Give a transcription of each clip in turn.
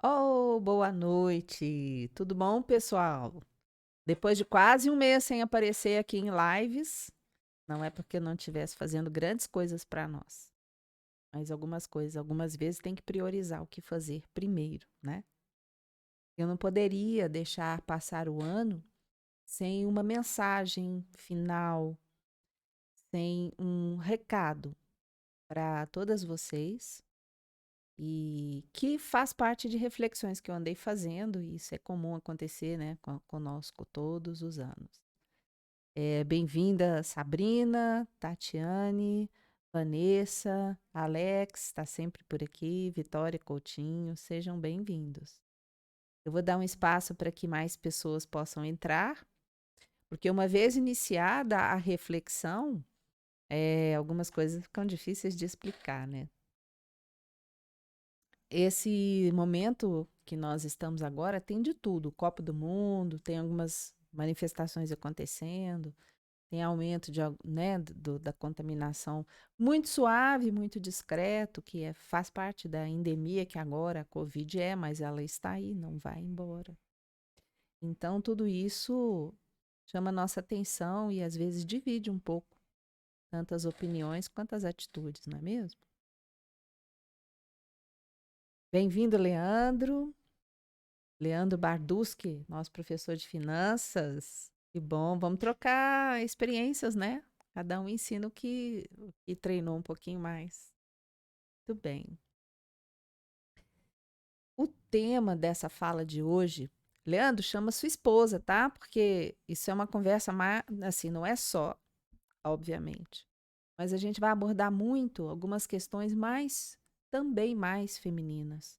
Oh, boa noite. Tudo bom, pessoal? Depois de quase um mês sem aparecer aqui em lives, não é porque eu não estivesse fazendo grandes coisas para nós, mas algumas coisas, algumas vezes tem que priorizar o que fazer primeiro, né? Eu não poderia deixar passar o ano sem uma mensagem final, sem um recado para todas vocês e que faz parte de reflexões que eu andei fazendo, e isso é comum acontecer, né, conosco todos os anos. Bem-vinda, Sabrina, Tatiane, Vanessa, Alex, está sempre por aqui, Vitória Coutinho, sejam bem-vindos. Eu vou dar um espaço para que mais pessoas possam entrar, porque uma vez iniciada a reflexão, algumas coisas ficam difíceis de explicar, né? Esse momento que nós estamos agora tem de tudo, Copa do Mundo, tem algumas manifestações acontecendo, tem aumento né, da contaminação muito suave, muito discreto, faz parte da endemia que agora a Covid é, mas ela está aí, não vai embora. Então, tudo isso chama nossa atenção e às vezes divide um pouco, tantas opiniões quanto as atitudes, não é mesmo? Bem-vindo, Leandro. Leandro Barduski, nosso professor de finanças. Que bom, vamos trocar experiências, né? Cada um ensina o que treinou um pouquinho mais. Muito bem. O tema dessa fala de hoje, Leandro, chama sua esposa, tá? Porque isso é uma conversa mais, assim, não é só, obviamente. Mas a gente vai abordar muito algumas questões mais, também mais femininas.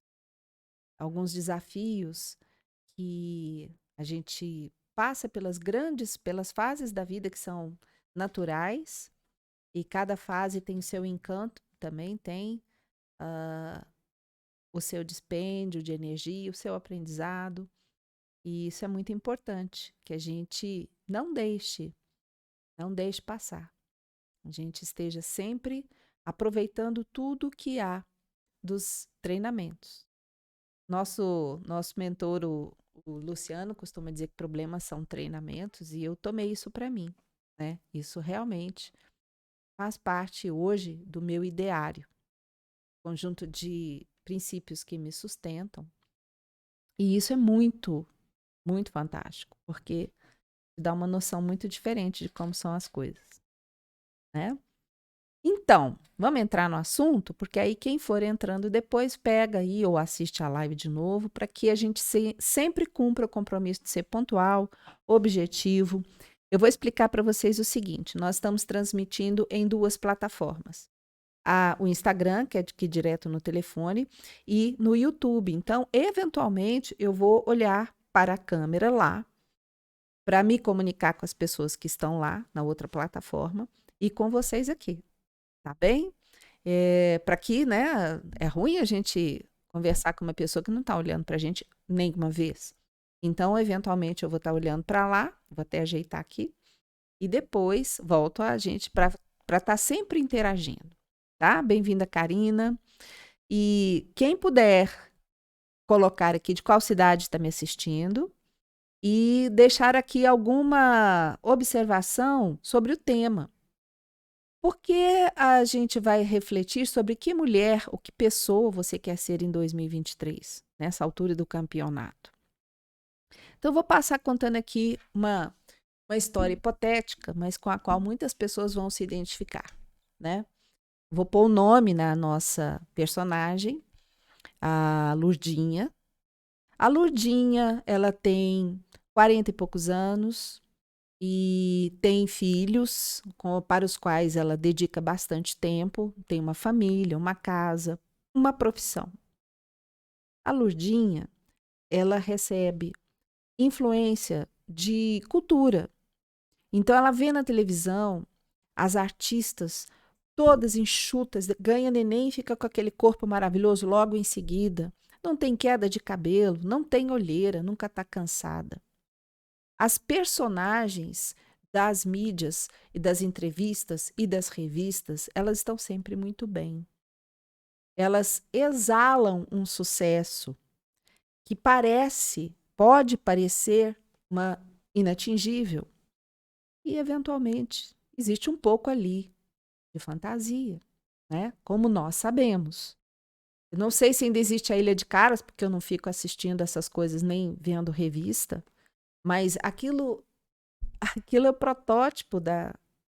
Alguns desafios que a gente passa pelas fases da vida que são naturais, e cada fase tem o seu encanto, também tem ah, o seu dispêndio de energia, o seu aprendizado, e isso é muito importante, que a gente não deixe passar. A gente esteja sempre aproveitando tudo que há dos treinamentos. Nosso mentor, o Luciano, costuma dizer que problemas são treinamentos, e eu tomei isso para mim, né? Isso realmente faz parte hoje do meu ideário, conjunto de princípios que me sustentam. E isso é muito, muito fantástico, porque dá uma noção muito diferente de como são as coisas, né? Então, vamos entrar no assunto, porque aí quem for entrando depois pega aí ou assiste a live de novo, para que a gente sempre cumpra o compromisso de ser pontual, objetivo. Eu vou explicar para vocês o seguinte: nós estamos transmitindo em duas plataformas. O Instagram, que é aqui direto no telefone, e no YouTube. Então, eventualmente, eu vou olhar para a câmera lá, para me comunicar com as pessoas que estão lá na outra plataforma e com vocês aqui, tá bem? Para que, né, é ruim a gente conversar com uma pessoa que não está olhando para a gente nenhuma vez. Então, eventualmente, eu vou estar olhando para lá, vou até ajeitar aqui, e depois volto a gente para estar sempre interagindo, tá? Bem-vinda, Karina. E quem puder colocar aqui de qual cidade está me assistindo e deixar aqui alguma observação sobre o tema. Por que a gente vai refletir sobre que mulher ou que pessoa você quer ser em 2023, nessa altura do campeonato? Então, eu vou passar contando aqui uma história hipotética, mas com a qual muitas pessoas vão se identificar, né? Vou pôr o nome na nossa personagem, a Lurdinha. A Lurdinha, ela tem 40 e poucos anos e tem filhos para os quais ela dedica bastante tempo, tem uma família, uma casa, uma profissão. A Lurdinha, ela recebe influência de cultura. Então ela vê na televisão as artistas todas enxutas, ganha neném e fica com aquele corpo maravilhoso logo em seguida. Não tem queda de cabelo, não tem olheira, nunca está cansada. As personagens das mídias e das entrevistas e das revistas, elas estão sempre muito bem. Elas exalam um sucesso. que pode parecer uma inatingível. E, eventualmente, existe um pouco ali de fantasia, né? Como nós sabemos. Eu não sei se ainda existe a Ilha de Caras, porque eu não fico assistindo essas coisas nem vendo revista, mas aquilo é o protótipo da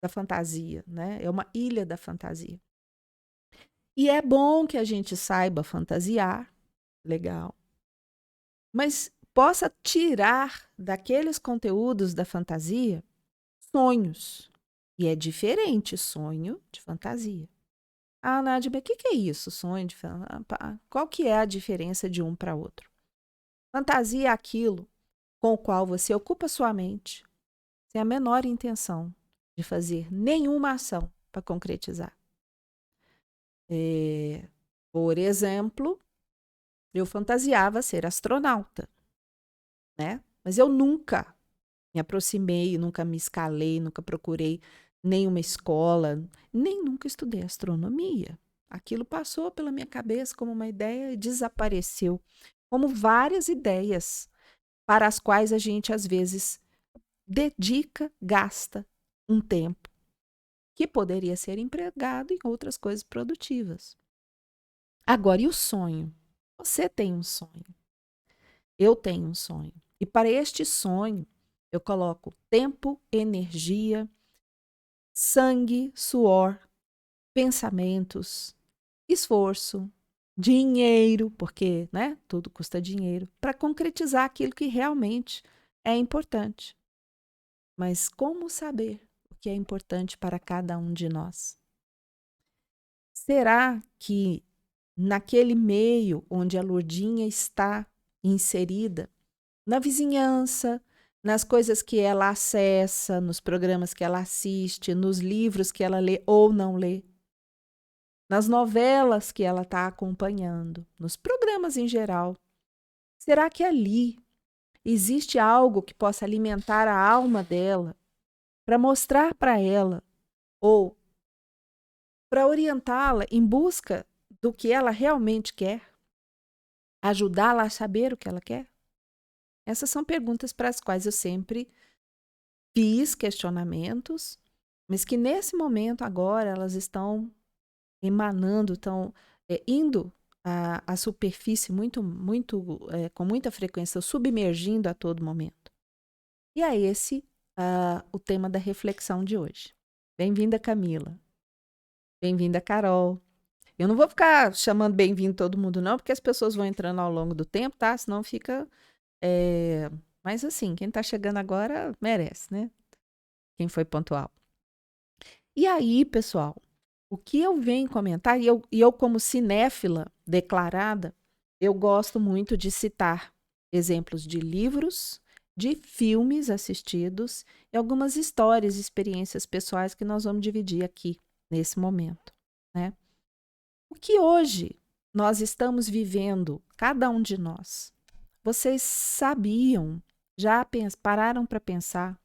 fantasia, né? É uma ilha da fantasia. E é bom que a gente saiba fantasiar, legal, mas possa tirar daqueles conteúdos da fantasia sonhos. E é diferente sonho de fantasia. Ah, Nádia, o que é isso, sonho de fantasia? Qual que é a diferença de um para outro? Fantasia é aquilo com o qual você ocupa sua mente sem a menor intenção de fazer nenhuma ação para concretizar. Por exemplo, eu fantasiava ser astronauta, né? Mas eu nunca me aproximei, nunca me escalei, nunca procurei nenhuma escola, nem nunca estudei astronomia. Aquilo passou pela minha cabeça como uma ideia e desapareceu, como várias ideias para as quais a gente às vezes gasta um tempo que poderia ser empregado em outras coisas produtivas. Agora, e o sonho? Você tem um sonho. Eu tenho um sonho. E para este sonho, eu coloco tempo, energia, sangue, suor, pensamentos, esforço, dinheiro, porque, né, tudo custa dinheiro, para concretizar aquilo que realmente é importante. Mas como saber o que é importante para cada um de nós? Será que naquele meio onde a Lourdinha está inserida, na vizinhança, nas coisas que ela acessa, nos programas que ela assiste, nos livros que ela lê ou não lê, nas novelas que ela está acompanhando, nos programas em geral, será que ali existe algo que possa alimentar a alma dela, para mostrar para ela ou para orientá-la em busca do que ela realmente quer? Ajudá-la a saber o que ela quer? Essas são perguntas para as quais eu sempre fiz questionamentos, mas que nesse momento agora elas estão emanando, estão indo à superfície com muita frequência, submergindo a todo momento. E é esse o tema da reflexão de hoje. Bem-vinda, Camila. Bem-vinda, Carol. Eu não vou ficar chamando bem-vindo todo mundo, não, porque as pessoas vão entrando ao longo do tempo, tá? Senão fica... Mas assim, quem tá chegando agora merece, né? Quem foi pontual. E aí, pessoal, o que eu venho comentar, e eu como cinéfila declarada, eu gosto muito de citar exemplos de livros, de filmes assistidos e algumas histórias, experiências pessoais que nós vamos dividir aqui nesse momento, né? O que hoje nós estamos vivendo, cada um de nós, vocês sabiam, já pararam para pensar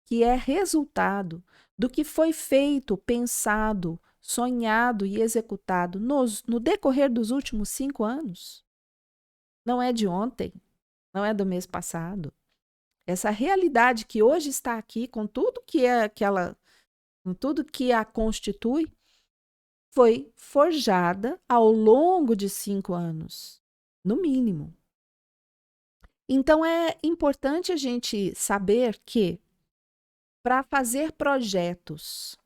que é resultado do que foi feito, pensado, sonhado e executado no decorrer dos últimos 5 anos? Não é de ontem, não é do mês passado. Essa realidade que hoje está aqui, com tudo com tudo que a constitui, foi forjada ao longo de 5 anos, no mínimo. Então é importante a gente saber que para fazer projetos,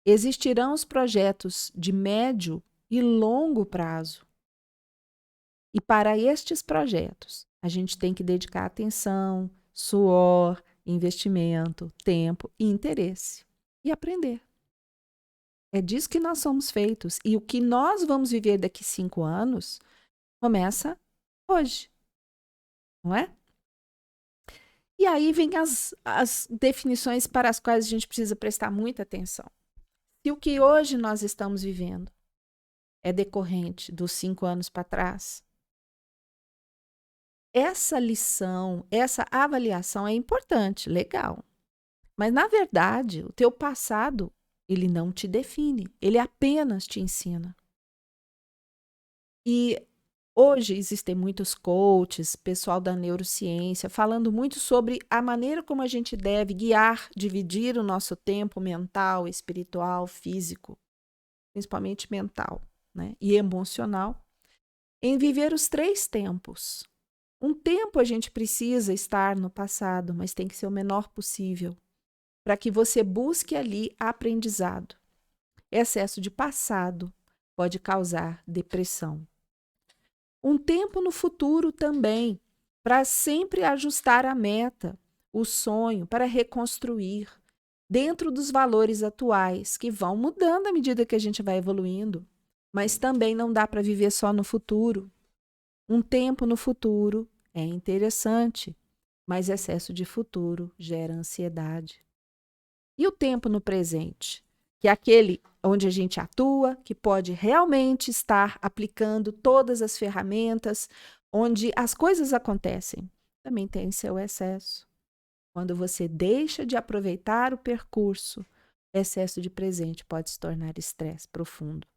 existirão os projetos de médio e longo prazo. E para estes projetos, a gente tem que dedicar atenção, suor, investimento, tempo e interesse. E aprender. É disso que nós somos feitos. E o que nós vamos viver daqui 5 anos começa hoje. Não é? E aí vem as definições para as quais a gente precisa prestar muita atenção. Se o que hoje nós estamos vivendo é decorrente dos 5 anos para trás, essa lição, essa avaliação é importante, legal. Mas, na verdade, o teu passado, ele não te define, ele apenas te ensina. E Hoje existem muitos coaches, pessoal da neurociência, falando muito sobre a maneira como a gente deve guiar, dividir o nosso tempo mental, espiritual, físico, principalmente mental, né, e emocional, em viver os 3 tempos. Um tempo a gente precisa estar no passado, mas tem que ser o menor possível, para que você busque ali aprendizado. Excesso de passado pode causar depressão. Um tempo no futuro também, para sempre ajustar a meta, o sonho, para reconstruir, dentro dos valores atuais, que vão mudando à medida que a gente vai evoluindo. Mas também não dá para viver só no futuro. Um tempo no futuro é interessante, mas excesso de futuro gera ansiedade. E o tempo no presente, que é aquele onde a gente atua, que pode realmente estar aplicando todas as ferramentas, onde as coisas acontecem, também tem seu excesso. Quando você deixa de aproveitar o percurso, excesso de presente pode se tornar estresse profundo.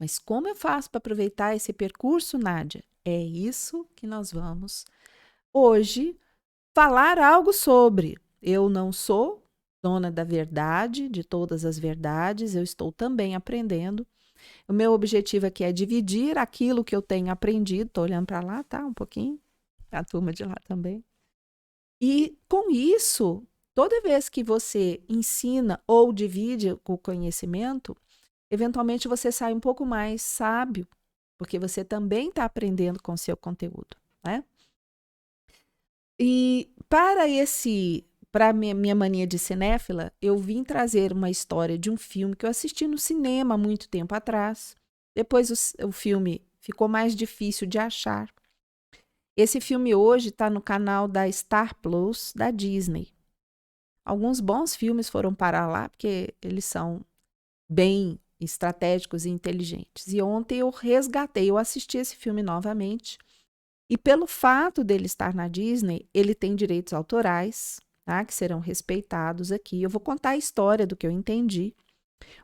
Mas como eu faço para aproveitar esse percurso, Nádia? É isso que nós vamos hoje falar algo sobre. Eu não sou dona da verdade, de todas as verdades, eu estou também aprendendo. O meu objetivo aqui é dividir aquilo que eu tenho aprendido. Estou olhando para lá, tá? Um pouquinho. A turma de lá também. E com isso, toda vez que você ensina ou divide o conhecimento, eventualmente você sai um pouco mais sábio, porque você também está aprendendo com o seu conteúdo, né? E para minha mania de cinéfila, eu vim trazer uma história de um filme que eu assisti no cinema há muito tempo atrás. Depois o filme ficou mais difícil de achar. Esse filme hoje está no canal da Star Plus da Disney. Alguns bons filmes foram parar lá, porque eles são bem estratégicos e inteligentes. E ontem eu assisti esse filme novamente. E pelo fato dele estar na Disney, ele tem direitos autorais, tá? Que serão respeitados aqui. Eu vou contar a história do que eu entendi,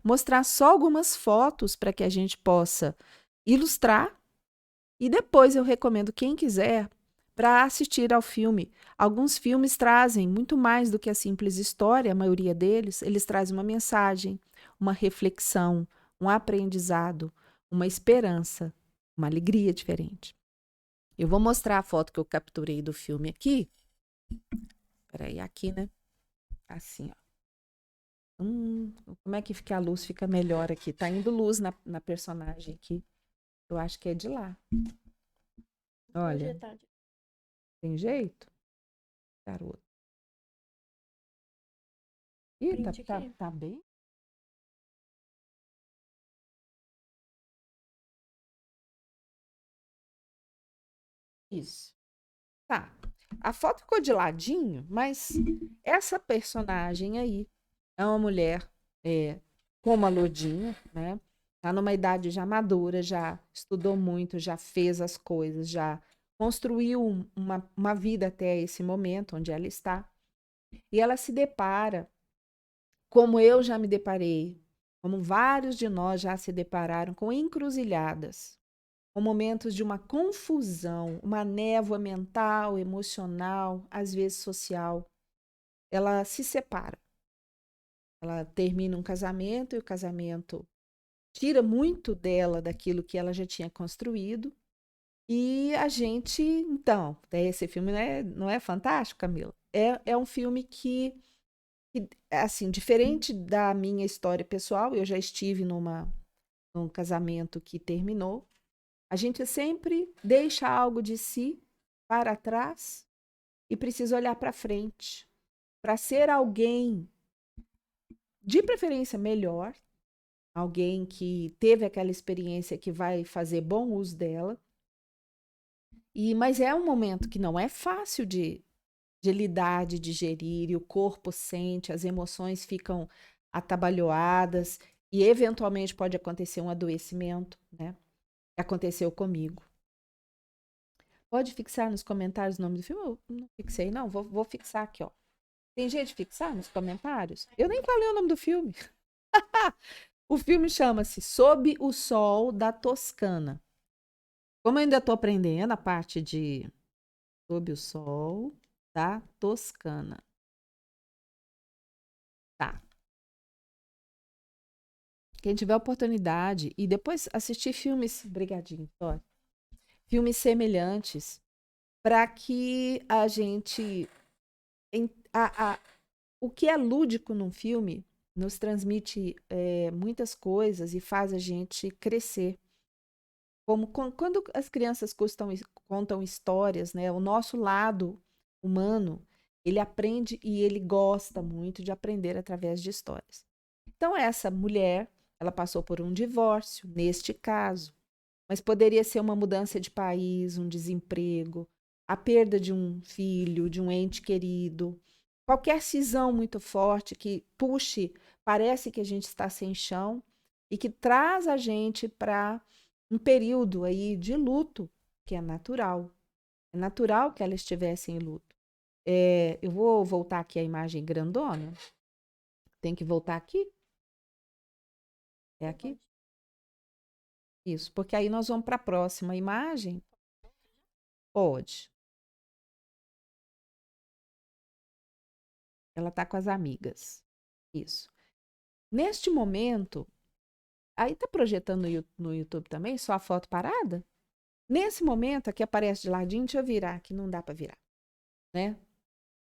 mostrar só algumas fotos para que a gente possa ilustrar. E depois eu recomendo quem quiser para assistir ao filme. Alguns filmes trazem muito mais do que a simples história, a maioria deles, eles trazem uma mensagem, uma reflexão, um aprendizado, uma esperança, uma alegria diferente. Eu vou mostrar a foto que eu capturei do filme aqui. Peraí, aqui, né? Assim, ó. Como é que fica a luz? Fica melhor aqui. Tá indo luz na personagem aqui. Eu acho que é de lá. Olha. Tem jeito? Garoto. Ih, tá bem? Isso. Tá. A foto ficou de ladinho, mas essa personagem aí é uma mulher como a Lodinha, né? Tá numa idade já madura, já estudou muito, já fez as coisas, já construiu uma vida até esse momento onde ela está. E ela se depara, como eu já me deparei, como vários de nós já se depararam, com encruzilhadas, com momentos de uma confusão, uma névoa mental, emocional, às vezes social. Ela se separa. Ela termina um casamento e o casamento tira muito dela daquilo que ela já tinha construído. E a gente, então, esse filme não é fantástico, Camila? É um filme que, assim, diferente da minha história pessoal, eu já estive num casamento que terminou. A gente sempre deixa algo de si para trás e precisa olhar para frente para ser alguém, de preferência melhor, alguém que teve aquela experiência que vai fazer bom uso dela. Mas é um momento que não é fácil de lidar, de digerir, e o corpo sente, as emoções ficam atabalhoadas e eventualmente pode acontecer um adoecimento, né? Aconteceu comigo. Pode fixar nos comentários o nome do filme? Eu não fixei, não. Vou fixar aqui, ó. Tem jeito de fixar nos comentários? Eu nem falei o nome do filme. O filme chama-se Sob o Sol da Toscana. Como eu ainda estou aprendendo a parte de Sob o Sol da Toscana. Tá. Quem tiver oportunidade e depois assistir filmes, brigadinho, Vitória, filmes semelhantes, para que a gente o que é lúdico num filme nos transmite muitas coisas e faz a gente crescer. Como quando as crianças contam histórias, né? O nosso lado humano, ele aprende e ele gosta muito de aprender através de histórias. Então, essa mulher, ela passou por um divórcio, neste caso, mas poderia ser uma mudança de país, um desemprego, a perda de um filho, de um ente querido, qualquer cisão muito forte que puxe, parece que a gente está sem chão e que traz a gente para um período aí de luto, que é natural. É natural que ela estivesse em luto. Eu vou voltar aqui a imagem grandona. Tem que voltar aqui? É aqui? Isso, porque aí nós vamos para a próxima imagem. Pode. Ela está com as amigas. Isso. Neste momento, aí está projetando no YouTube também, só a foto parada? Nesse momento, aqui aparece de ladinho, deixa eu virar, que não dá para virar, né?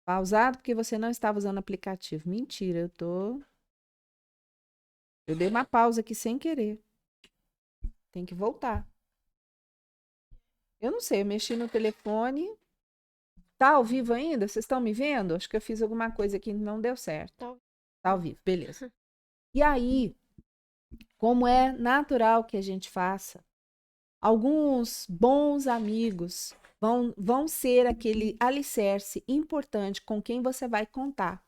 Pausado porque você não estava usando o aplicativo. Mentira, eu dei uma pausa aqui sem querer. Tem que voltar. Eu não sei, eu mexi no telefone. Tá ao vivo ainda? Vocês estão me vendo? Acho que eu fiz alguma coisa aqui que não deu certo. Tá ao vivo, beleza. E aí, como é natural que a gente faça, alguns bons amigos vão ser aquele alicerce importante com quem você vai contar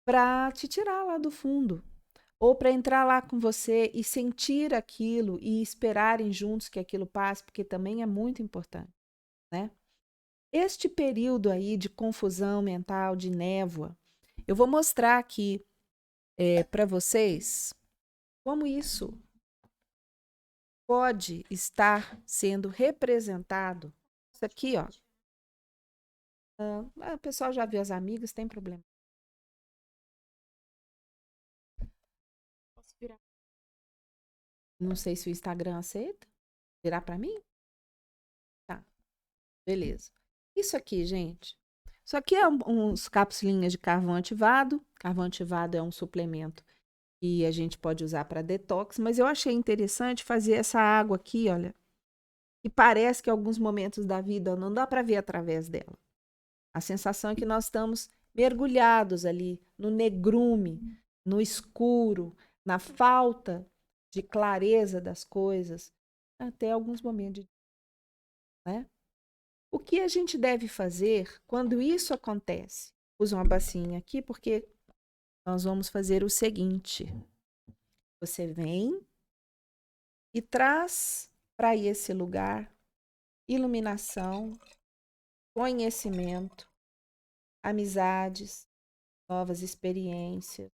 para te tirar lá do fundo, ou para entrar lá com você e sentir aquilo e esperarem juntos que aquilo passe, porque também é muito importante, né? Este período aí de confusão mental, de névoa, eu vou mostrar aqui para vocês como isso pode estar sendo representado. Isso aqui, ó. O pessoal já viu as amigas, tem problema. Posso virar? Não sei se o Instagram aceita. Virar para mim? Tá, beleza. Isso aqui, gente. Isso aqui é uns capsulinhas de carvão ativado. Carvão ativado é um suplemento que a gente pode usar para detox, mas eu achei interessante fazer essa água aqui, olha, e parece que em alguns momentos da vida não dá para ver através dela. A sensação é que nós estamos mergulhados ali no negrume, no escuro, na falta de clareza das coisas, até alguns momentos, né? O que a gente deve fazer quando isso acontece? Usa uma bacinha aqui porque nós vamos fazer o seguinte: você vem e traz para esse lugar iluminação, conhecimento, amizades, novas experiências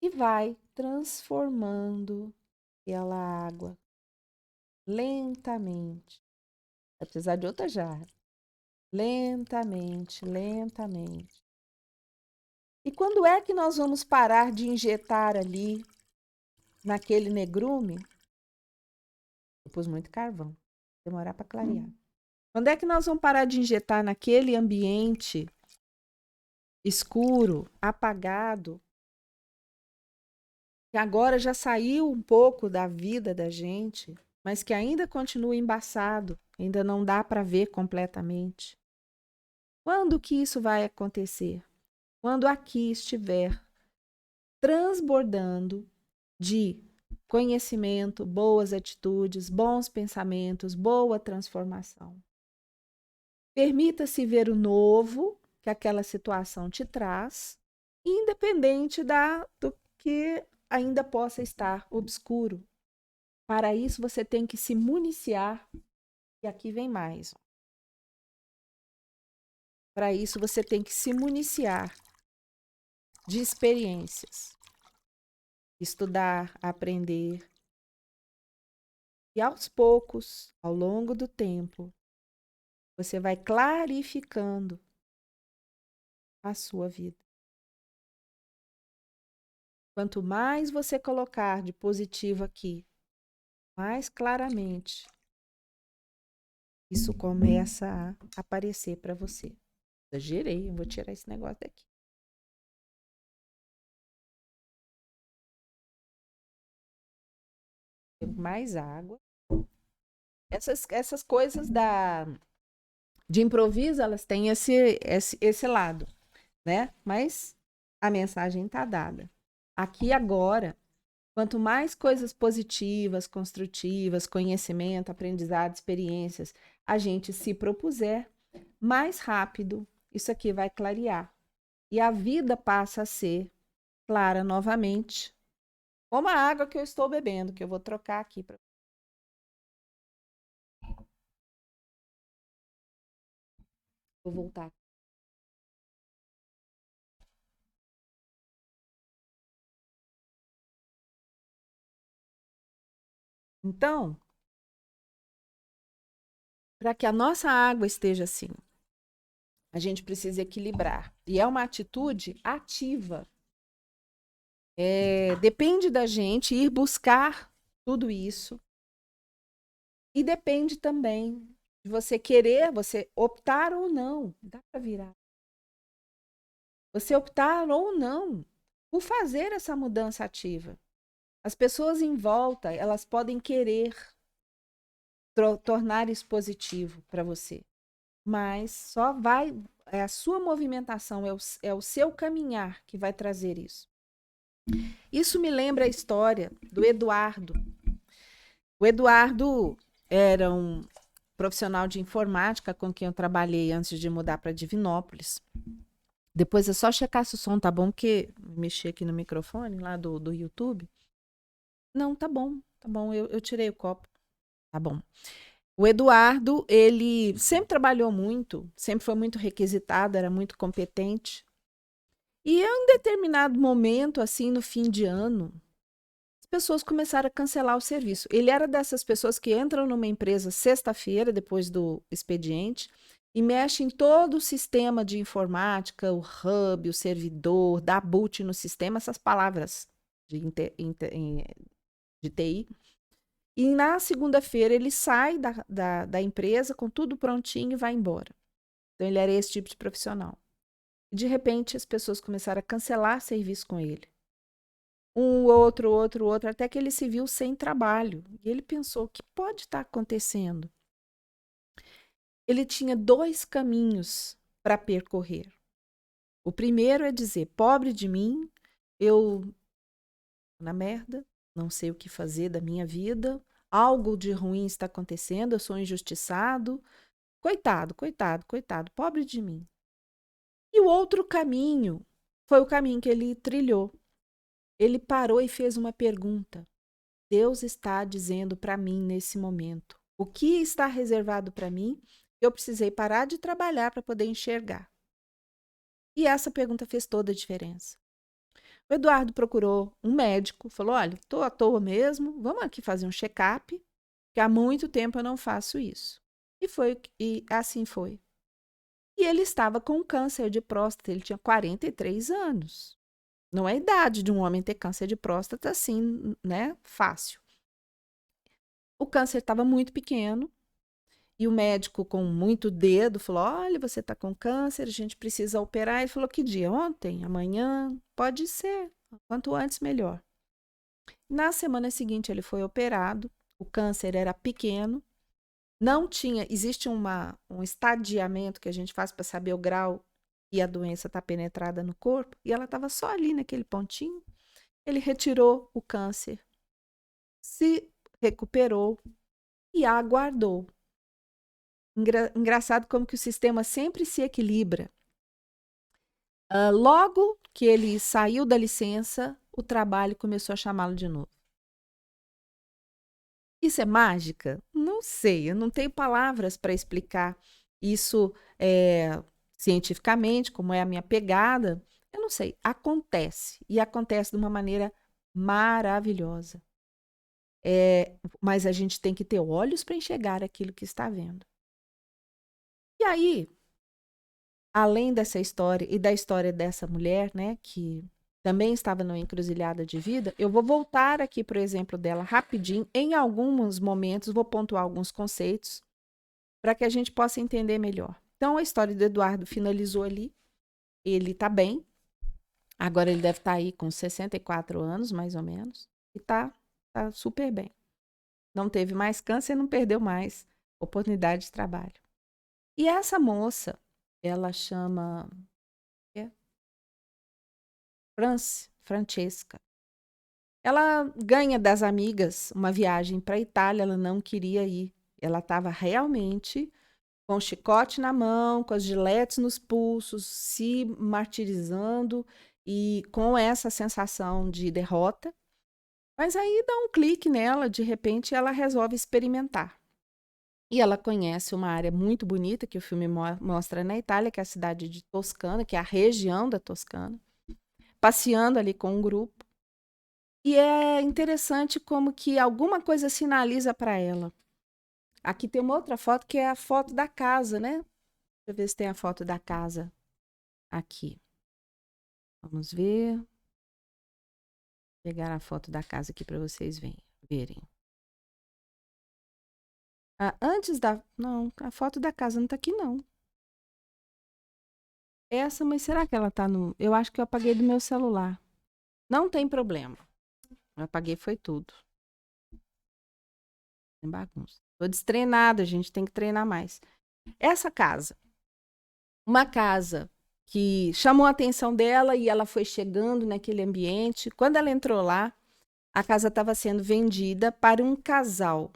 e vai transformando aquela água lentamente. Vai precisar de outra jarra. Lentamente, lentamente. E quando é que nós vamos parar de injetar ali, naquele negrume? Eu pus muito carvão. Demorar para clarear. Quando é que nós vamos parar de injetar naquele ambiente escuro, apagado, que agora já saiu um pouco da vida da gente, mas que ainda continua embaçado, ainda não dá para ver completamente? Quando que isso vai acontecer? Quando aqui estiver transbordando de conhecimento, boas atitudes, bons pensamentos, boa transformação. Permita-se ver o novo que aquela situação te traz, independente do que ainda possa estar obscuro. Para isso, você tem que se municiar, e aqui vem mais. Para isso, você tem que se municiar de experiências, estudar, aprender, E aos poucos, ao longo do tempo, você vai clarificando a sua vida. Quanto mais você colocar de positivo aqui, mais claramente isso começa a aparecer para você. Exagerei, eu vou tirar esse negócio daqui. Mais água. Essas coisas de improviso, elas têm esse lado, né? Mas a mensagem está dada. Aqui agora, quanto mais coisas positivas, construtivas, conhecimento, aprendizado, experiências, a gente se propuser, mais rápido isso aqui vai clarear. E a vida passa a ser clara novamente, como a água que eu estou bebendo, que eu vou trocar aqui para. Vou voltar. Então, para que a nossa água esteja assim, a gente precisa equilibrar. E é uma atitude ativa. Depende da gente ir buscar tudo isso. E depende também de você querer, você optar ou não. Dá para virar. Você optar ou não por fazer essa mudança ativa. As pessoas em volta, elas podem querer tornar isso positivo para você. Mas só vai, é a sua movimentação, é o seu caminhar que vai trazer isso. Isso me lembra a história do Eduardo. O Eduardo era um profissional de informática com quem eu trabalhei antes de mudar para Divinópolis. Depois é só checar se o som tá bom, porque mexi aqui no microfone lá do YouTube. Não, tá bom, eu tirei o copo. Tá bom. O Eduardo, ele sempre trabalhou muito, sempre foi muito requisitado, era muito competente. E em um determinado momento, assim, no fim de ano, as pessoas começaram a cancelar o serviço. Ele era dessas pessoas que entram numa empresa sexta-feira, depois do expediente, e mexem em todo o sistema de informática, o hub, o servidor, dá boot no sistema, essas palavras de TI. E na segunda-feira ele sai da empresa com tudo prontinho e vai embora. Então ele era esse tipo de profissional. E de repente as pessoas começaram a cancelar serviço com ele. Um, outro, até que ele se viu sem trabalho. E ele pensou: o que pode estar acontecendo? Ele tinha dois caminhos para percorrer. O primeiro é dizer: pobre de mim, eu na merda, não sei o que fazer da minha vida, algo de ruim está acontecendo, eu sou injustiçado. Coitado, coitado, coitado, pobre de mim. E o outro caminho foi o caminho que ele trilhou. Ele parou e fez uma pergunta. Deus está dizendo para mim nesse momento. O que está reservado para mim? Eu precisei parar de trabalhar para poder enxergar. E essa pergunta fez toda a diferença. O Eduardo procurou um médico, falou: olha, estou à toa mesmo, vamos aqui fazer um check-up, que há muito tempo eu não faço isso. E assim foi. E ele estava com câncer de próstata, ele tinha 43 anos. Não é a idade de um homem ter câncer de próstata assim, né? Fácil. O câncer estava muito pequeno e o médico, com muito dedo, falou: olha, você está com câncer, a gente precisa operar. Ele falou: que dia? Ontem? Amanhã? Pode ser. Quanto antes, melhor. Na semana seguinte, ele foi operado. O câncer era pequeno. Não tinha. Existe um estadiamento que a gente faz para saber o grau e a doença está penetrada no corpo. E ela estava só ali naquele pontinho. Ele retirou o câncer, se recuperou e aguardou. Engraçado como que o sistema sempre se equilibra. Logo que ele saiu da licença, o trabalho começou a chamá-lo de novo. Isso é mágica? Não sei, eu não tenho palavras para explicar isso cientificamente, como é a minha pegada. Eu não sei, acontece. E acontece de uma maneira maravilhosa. Mas a gente tem que ter olhos para enxergar aquilo que está vendo. E aí, além dessa história e da história dessa mulher, né, que também estava numa encruzilhada de vida, eu vou voltar aqui para o exemplo dela rapidinho. Em alguns momentos, vou pontuar alguns conceitos para que a gente possa entender melhor. Então, a história do Eduardo finalizou ali. Ele está bem. Agora ele deve estar aí com 64 anos, mais ou menos. E tá super bem. Não teve mais câncer, não perdeu mais oportunidade de trabalho. E essa moça, ela chama Francesca. Ela ganha das amigas uma viagem para a Itália, ela não queria ir. Ela estava realmente com o chicote na mão, com as giletes nos pulsos, se martirizando e com essa sensação de derrota. Mas aí dá um clique nela, de repente ela resolve experimentar. E ela conhece uma área muito bonita que o filme mostra na Itália, que é a cidade de Toscana, que é a região da Toscana, passeando ali com um grupo. E é interessante como que alguma coisa sinaliza para ela. Aqui tem uma outra foto que é a foto da casa, né? Deixa eu ver se tem a foto da casa aqui. Vamos ver. Vou pegar a foto da casa aqui para vocês verem. Antes da... Não, a foto da casa não tá aqui, não. Essa, mas será que ela tá no... Eu acho que eu apaguei do meu celular. Não tem problema. Eu apaguei foi tudo. Tem bagunça. Tô destreinada, a gente tem que treinar mais. Essa casa. Uma casa que chamou a atenção dela e ela foi chegando naquele ambiente. Quando ela entrou lá, a casa estava sendo vendida para um casal.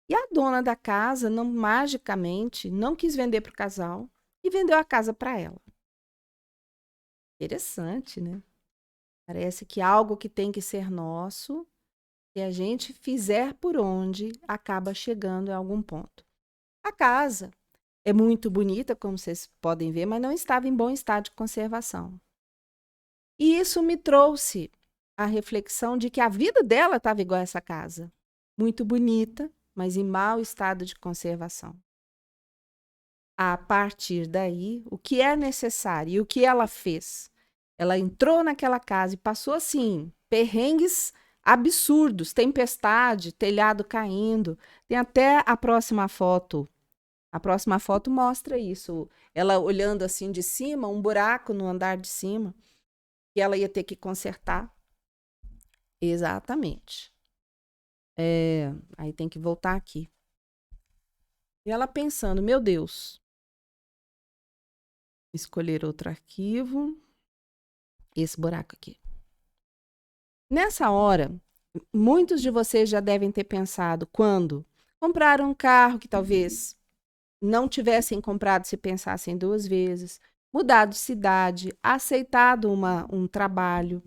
E a dona da casa, magicamente, não quis vender para o casal e vendeu a casa para ela. Interessante, né? Parece que algo que tem que ser nosso, se a gente fizer por onde, acaba chegando em algum ponto. A casa é muito bonita, como vocês podem ver, mas não estava em bom estado de conservação. E isso me trouxe a reflexão de que a vida dela estava igual a essa casa. Muito bonita, mas em mau estado de conservação. A partir daí, o que é necessário e o que ela fez? Ela entrou naquela casa e passou, assim, perrengues absurdos, tempestade, telhado caindo. Tem até a próxima foto. A próxima foto mostra isso. Ela olhando assim de cima, um buraco no andar de cima, que ela ia ter que consertar. Exatamente. Aí tem que voltar aqui. E ela pensando, meu Deus. Escolher outro arquivo. Esse buraco aqui. Nessa hora, muitos de vocês já devem ter pensado quando compraram um carro que talvez não tivessem comprado se pensassem duas vezes, mudado de cidade, aceitado um trabalho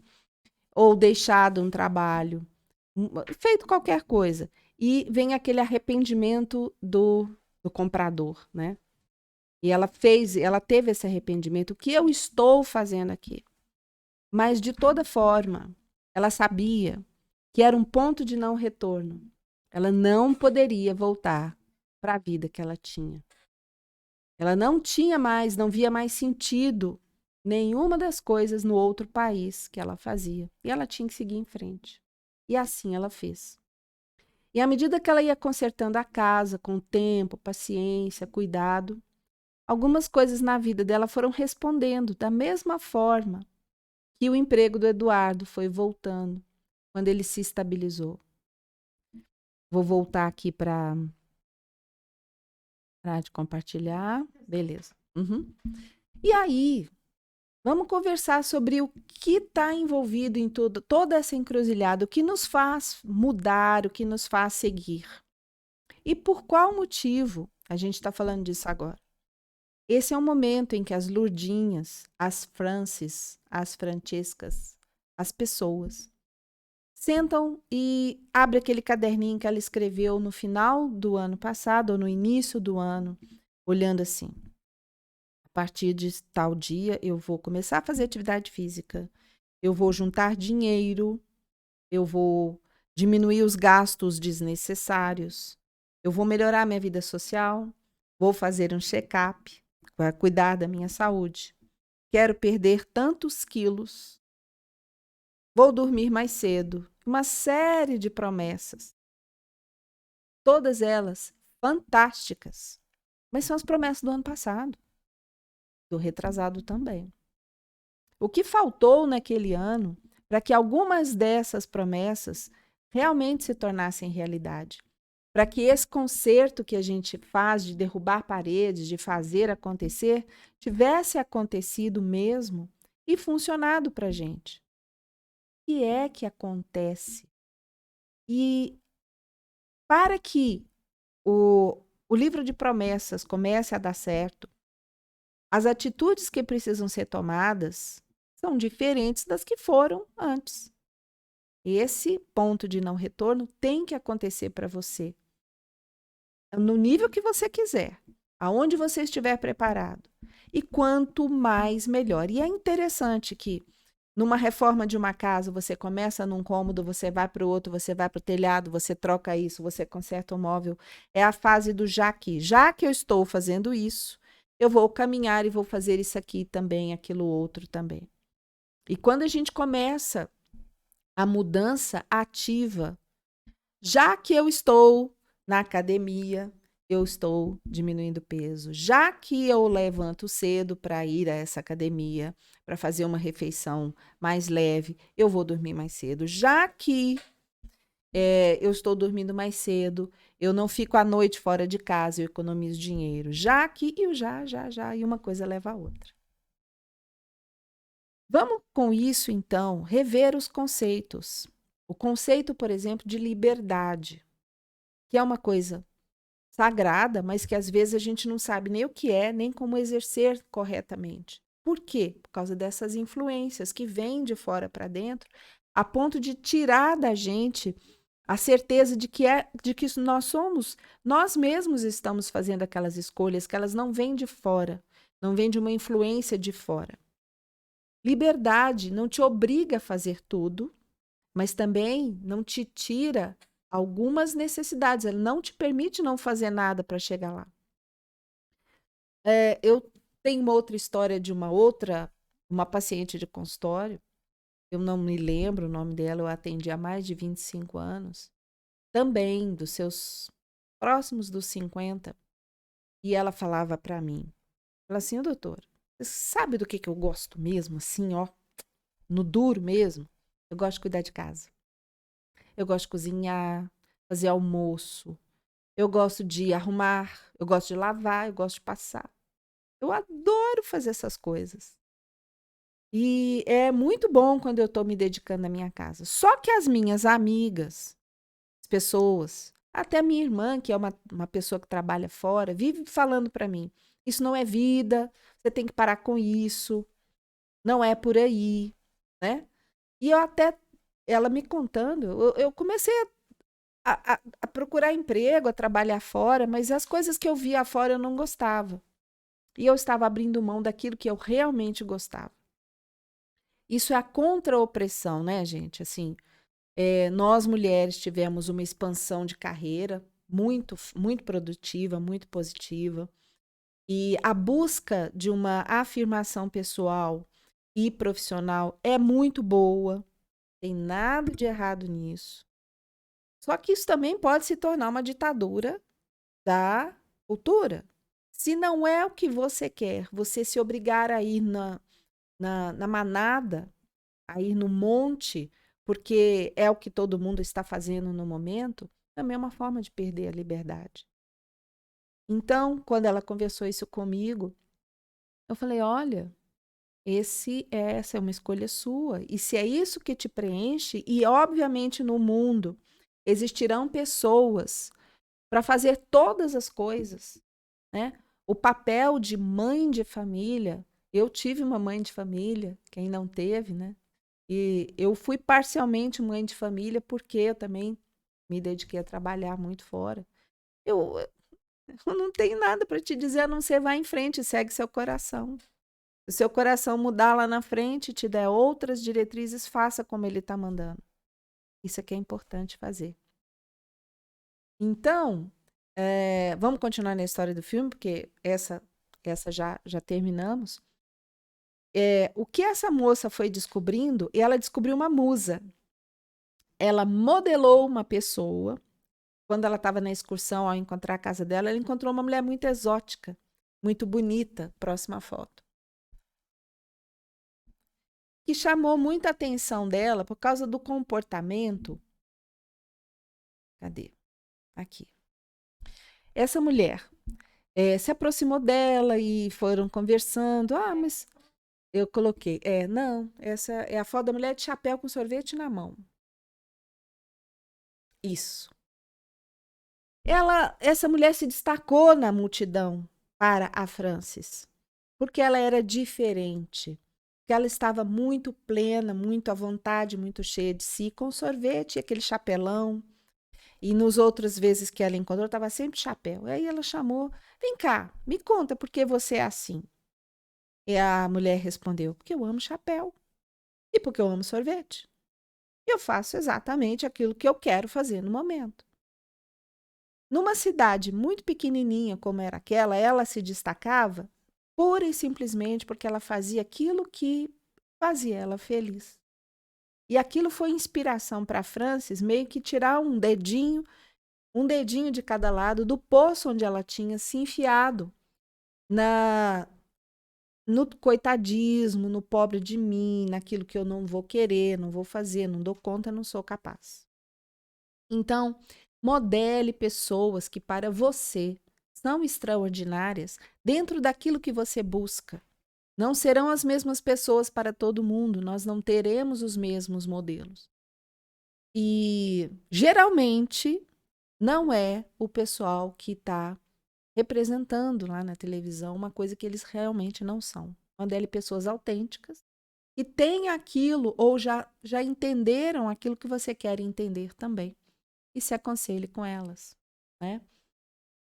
ou deixado um trabalho, feito qualquer coisa. E vem aquele arrependimento do comprador, né? E ela teve esse arrependimento. O que eu estou fazendo aqui? Mas, de toda forma, ela sabia que era um ponto de não retorno. Ela não poderia voltar para a vida que ela tinha. Ela não via mais sentido nenhuma das coisas no outro país que ela fazia. E ela tinha que seguir em frente. E assim ela fez. E à medida que ela ia consertando a casa, com tempo, paciência, cuidado, algumas coisas na vida dela foram respondendo da mesma forma que o emprego do Eduardo foi voltando quando ele se estabilizou. Vou voltar aqui para de compartilhar. Beleza. Uhum. E aí, vamos conversar sobre o que está envolvido em toda essa encruzilhada, o que nos faz mudar, o que nos faz seguir. E por qual motivo a gente está falando disso agora? Esse é o momento em que as Lurdinhas, as Francis, as Francescas, as pessoas, sentam e abrem aquele caderninho que ela escreveu no final do ano passado ou no início do ano, olhando assim. A partir de tal dia, eu vou começar a fazer atividade física. Eu vou juntar dinheiro. Eu vou diminuir os gastos desnecessários. Eu vou melhorar minha vida social, vou fazer um check-up para cuidar da minha saúde. Quero perder tantos quilos. Vou dormir mais cedo. Uma série de promessas. Todas elas fantásticas. Mas são as promessas do ano passado. Do retrasado também. O que faltou naquele ano para que algumas dessas promessas realmente se tornassem realidade? Para que esse concerto que a gente faz de derrubar paredes, de fazer acontecer, tivesse acontecido mesmo e funcionado para a gente. O que é que acontece? E para que o livro de promessas comece a dar certo, as atitudes que precisam ser tomadas são diferentes das que foram antes. Esse ponto de não retorno tem que acontecer para você. No nível que você quiser, aonde você estiver preparado. E quanto mais, melhor. E é interessante que numa reforma de uma casa, você começa num cômodo, você vai para o outro, você vai para o telhado, você troca isso, você conserta o móvel. É a fase do já que. Já que eu estou fazendo isso, eu vou caminhar e vou fazer isso aqui também, aquilo outro também. E quando a gente começa a mudança ativa, já que eu estou na academia, eu estou diminuindo peso. Já que eu levanto cedo para ir a essa academia, para fazer uma refeição mais leve, eu vou dormir mais cedo. Já que eu estou dormindo mais cedo, eu não fico à noite fora de casa, eu economizo dinheiro. Já que, e o já, e uma coisa leva a outra. Vamos com isso, então, rever os conceitos. O conceito, por exemplo, de liberdade, que é uma coisa sagrada, mas que às vezes a gente não sabe nem o que é, nem como exercer corretamente. Por quê? Por causa dessas influências que vêm de fora para dentro, a ponto de tirar da gente a certeza de que nós somos, nós mesmos estamos fazendo aquelas escolhas, que elas não vêm de fora, não vêm de uma influência de fora. Liberdade não te obriga a fazer tudo, mas também não te tira algumas necessidades. Ela não te permite não fazer nada para chegar lá. Eu tenho uma outra história de uma paciente de consultório. Eu não me lembro o nome dela, eu atendi há mais de 25 anos. Também dos seus próximos dos 50. E ela falava para mim, ela assim, doutor, você sabe do que eu gosto mesmo, assim, ó, no duro mesmo? Eu gosto de cuidar de casa. Eu gosto de cozinhar, fazer almoço. Eu gosto de arrumar, eu gosto de lavar, eu gosto de passar. Eu adoro fazer essas coisas. E é muito bom quando eu estou me dedicando à minha casa. Só que as minhas amigas, as pessoas, até minha irmã, que é uma pessoa que trabalha fora, vive falando para mim, isso não é vida, você tem que parar com isso, não é por aí, né? E ela me contando, eu comecei a procurar emprego, a trabalhar fora, mas as coisas que eu via fora eu não gostava. E eu estava abrindo mão daquilo que eu realmente gostava. Isso é a contra-opressão, né, gente? Assim, nós mulheres tivemos uma expansão de carreira muito, muito produtiva, muito positiva. E a busca de uma afirmação pessoal e profissional é muito boa. Tem nada de errado nisso. Só que isso também pode se tornar uma ditadura da cultura. Se não é o que você quer, você se obrigar a ir na manada, a ir no monte, porque é o que todo mundo está fazendo no momento, também é uma forma de perder a liberdade. Então, quando ela conversou isso comigo, eu falei: olha, essa é uma escolha sua. E se é isso que te preenche, e obviamente no mundo existirão pessoas para fazer todas as coisas, né? O papel de mãe de família, eu tive uma mãe de família, quem não teve, né? E eu fui parcialmente mãe de família porque eu também me dediquei a trabalhar muito fora. Eu, eu não tenho nada para te dizer a não ser vá em frente, segue seu coração. Se o seu coração mudar lá na frente, te der outras diretrizes, faça como ele está mandando. Isso é que é importante fazer. Então, vamos continuar na história do filme, porque essa já terminamos. O que essa moça foi descobrindo, ela descobriu uma musa. Ela modelou uma pessoa. Quando ela estava na excursão, ao encontrar a casa dela, ela encontrou uma mulher muito exótica, muito bonita. Próxima foto. Que chamou muita atenção dela por causa do comportamento. Cadê? Aqui. Essa mulher se aproximou dela e foram conversando. Ah, mas eu coloquei. Não, essa é a foto da mulher de chapéu com sorvete na mão. Isso. Essa mulher se destacou na multidão para a Frances, porque ela era diferente, porque ela estava muito plena, muito à vontade, muito cheia de si, com sorvete e aquele chapelão. E nos outras vezes que ela encontrou, estava sempre chapéu. Aí ela chamou, vem cá, me conta por que você é assim. E a mulher respondeu, porque eu amo chapéu e porque eu amo sorvete. Eu faço exatamente aquilo que eu quero fazer no momento. Numa cidade muito pequenininha como era aquela, ela se destacava pura e simplesmente porque ela fazia aquilo que fazia ela feliz. E aquilo foi inspiração para Frances meio que tirar um dedinho de cada lado do poço onde ela tinha se enfiado no coitadismo, no pobre de mim, naquilo que eu não vou querer, não vou fazer, não dou conta, não sou capaz. Então, modele pessoas que para você são extraordinárias dentro daquilo que você busca. Não serão as mesmas pessoas para todo mundo, nós não teremos os mesmos modelos. E geralmente não é o pessoal que está representando lá na televisão uma coisa que eles realmente não são. Modele pessoas autênticas que têm aquilo ou já entenderam aquilo que você quer entender também. E se aconselhe com elas, né?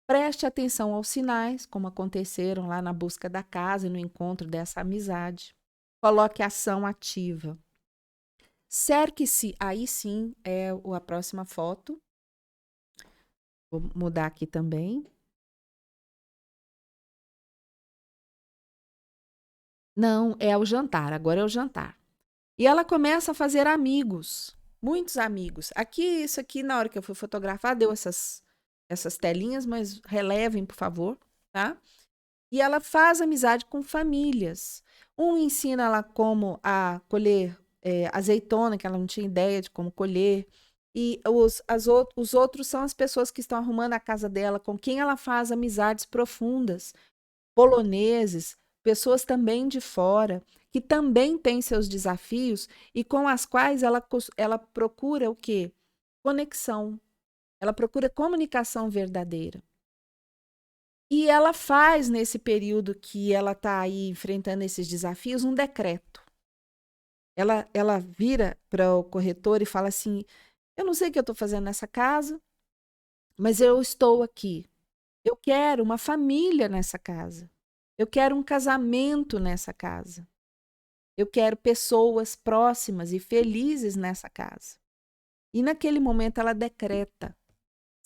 Preste atenção aos sinais, como aconteceram lá na busca da casa e no encontro dessa amizade. Coloque ação ativa. Cerque-se, aí sim é a próxima foto. Vou mudar aqui também. Não, é o jantar, agora é o jantar. E ela começa a fazer amigos, muitos amigos. Aqui, isso aqui, na hora que eu fui fotografar, deu essas telinhas, mas relevem, por favor, tá? E ela faz amizade com famílias. Um ensina ela como a colher azeitona, que ela não tinha ideia de como colher. E os outros são as pessoas que estão arrumando a casa dela, com quem ela faz amizades profundas, poloneses, pessoas também de fora, que também têm seus desafios e com as quais ela procura o quê? Conexão. Ela procura comunicação verdadeira. E ela faz, nesse período que ela está aí enfrentando esses desafios, um decreto. Ela vira para o corretor e fala assim: eu não sei o que eu estou fazendo nessa casa, mas eu estou aqui. Eu quero uma família nessa casa. Eu quero um casamento nessa casa. Eu quero pessoas próximas e felizes nessa casa. E naquele momento ela decreta,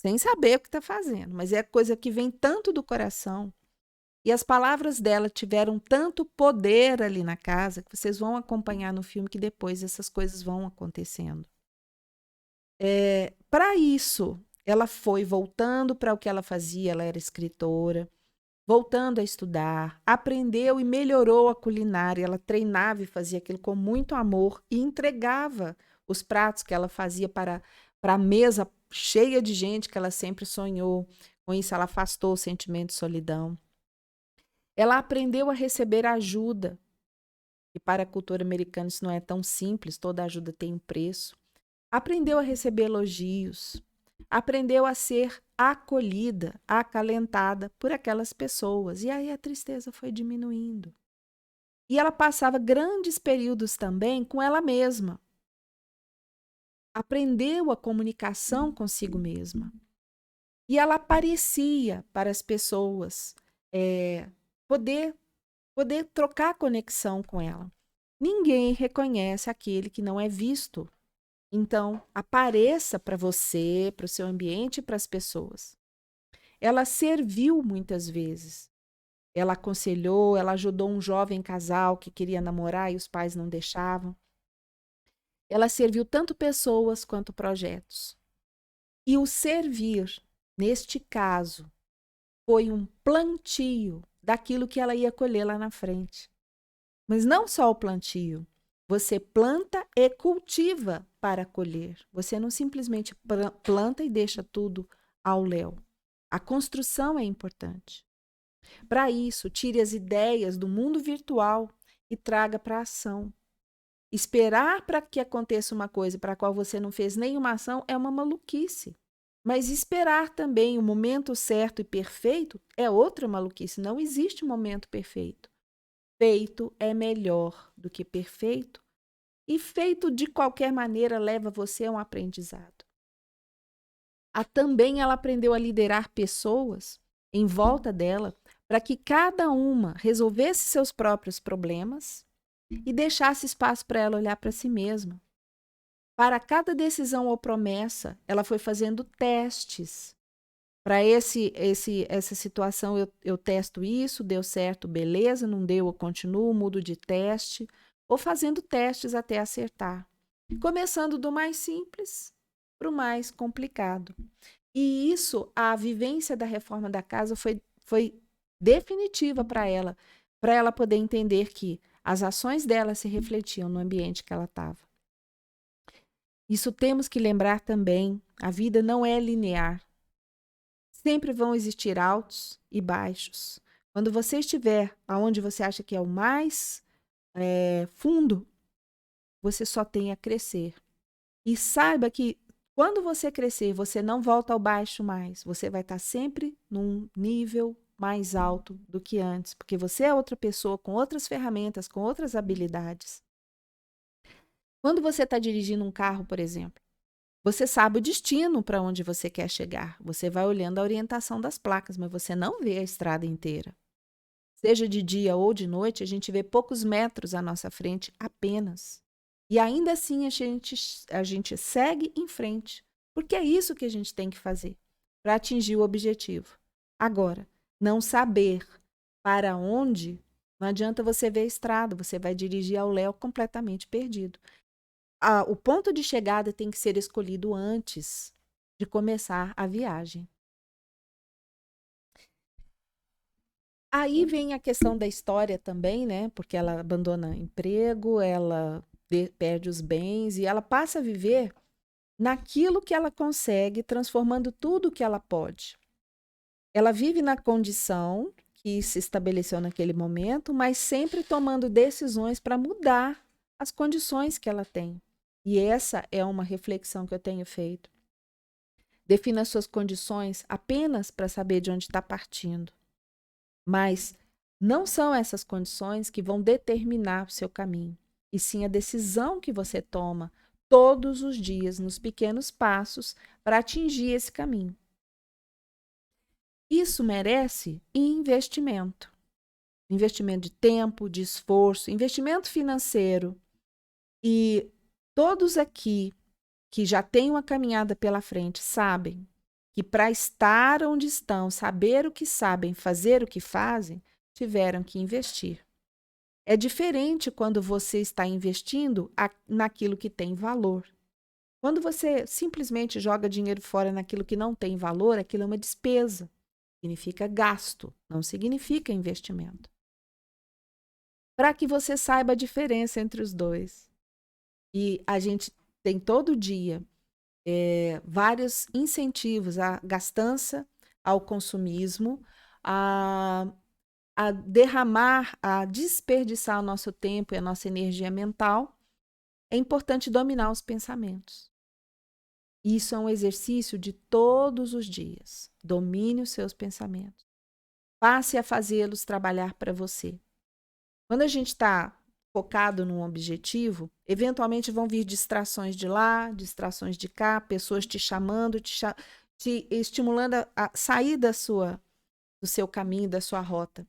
sem saber o que está fazendo, mas é coisa que vem tanto do coração. E as palavras dela tiveram tanto poder ali na casa que vocês vão acompanhar no filme que depois essas coisas vão acontecendo. Para isso, ela foi voltando para o que ela fazia, ela era escritora, voltando a estudar, aprendeu e melhorou a culinária, ela treinava e fazia aquilo com muito amor e entregava os pratos que ela fazia para a mesa cheia de gente que ela sempre sonhou. Com isso, ela afastou o sentimento de solidão. Ela aprendeu a receber ajuda. E para a cultura americana isso não é tão simples, toda ajuda tem um preço. Aprendeu a receber elogios. Aprendeu a ser acolhida, acalentada por aquelas pessoas. E aí a tristeza foi diminuindo. E ela passava grandes períodos também com ela mesma. Aprendeu a comunicação consigo mesma. E ela aparecia para as pessoas poder trocar conexão com ela. Ninguém reconhece aquele que não é visto. Então, apareça para você, para o seu ambiente e para as pessoas. Ela serviu muitas vezes. Ela aconselhou, ela ajudou um jovem casal que queria namorar e os pais não deixavam. Ela serviu tanto pessoas quanto projetos. E o servir, neste caso, foi um plantio daquilo que ela ia colher lá na frente. Mas não só o plantio. Você planta e cultiva para colher. Você não simplesmente planta e deixa tudo ao léu. A construção é importante. Para isso, tire as ideias do mundo virtual e traga para a ação. Esperar para que aconteça uma coisa para a qual você não fez nenhuma ação é uma maluquice. Mas esperar também o momento certo e perfeito é outra maluquice. Não existe momento perfeito. Feito é melhor do que perfeito, e feito de qualquer maneira leva você a um aprendizado. Também ela aprendeu a liderar pessoas em volta dela para que cada uma resolvesse seus próprios problemas e deixasse espaço para ela olhar para si mesma. Para cada decisão ou promessa, ela foi fazendo testes. Para essa situação, eu testo isso, deu certo, beleza, não deu, eu continuo, mudo de teste, ou fazendo testes até acertar. Começando do mais simples para o mais complicado. E isso, a vivência da reforma da casa foi definitiva para ela poder entender que as ações dela se refletiam no ambiente que ela estava. Isso temos que lembrar também, a vida não é linear. Sempre vão existir altos e baixos. Quando você estiver aonde você acha que é o mais fundo, você só tem a crescer. E saiba que quando você crescer, você não volta ao baixo mais. Você vai estar sempre num nível mais alto do que antes, porque você é outra pessoa com outras ferramentas, com outras habilidades. Quando você está dirigindo um carro, por exemplo, você sabe o destino para onde você quer chegar. Você vai olhando a orientação das placas, mas você não vê a estrada inteira. Seja de dia ou de noite, a gente vê poucos metros à nossa frente apenas. E ainda assim a gente segue em frente, porque é isso que a gente tem que fazer para atingir o objetivo. Agora, não saber para onde, não adianta você ver a estrada, você vai dirigir ao léu completamente perdido. O ponto de chegada tem que ser escolhido antes de começar a viagem. Aí vem a questão da história também, né? Porque ela abandona emprego, ela perde os bens e ela passa a viver naquilo que ela consegue, transformando tudo que ela pode. Ela vive na condição que se estabeleceu naquele momento, mas sempre tomando decisões para mudar as condições que ela tem. E essa é uma reflexão que eu tenho feito. Defina suas condições apenas para saber de onde está partindo. Mas não são essas condições que vão determinar o seu caminho, e sim a decisão que você toma todos os dias, nos pequenos passos, para atingir esse caminho. Isso merece investimento. Investimento de tempo, de esforço, investimento financeiro. E todos aqui que já têm uma caminhada pela frente sabem que para estar onde estão, saber o que sabem, fazer o que fazem, tiveram que investir. É diferente quando você está investindo naquilo que tem valor. Quando você simplesmente joga dinheiro fora naquilo que não tem valor, aquilo é uma despesa. Significa gasto, não significa investimento. Para que você saiba a diferença entre os dois. E a gente tem todo dia vários incentivos à gastança, ao consumismo, a derramar, a desperdiçar o nosso tempo e a nossa energia mental. É importante dominar os pensamentos. Isso é um exercício de todos os dias. Domine os seus pensamentos. Passe a fazê-los trabalhar para você. Quando a gente está focado num objetivo, eventualmente vão vir distrações de lá, distrações de cá, pessoas te chamando, te estimulando a sair do seu caminho, da sua rota.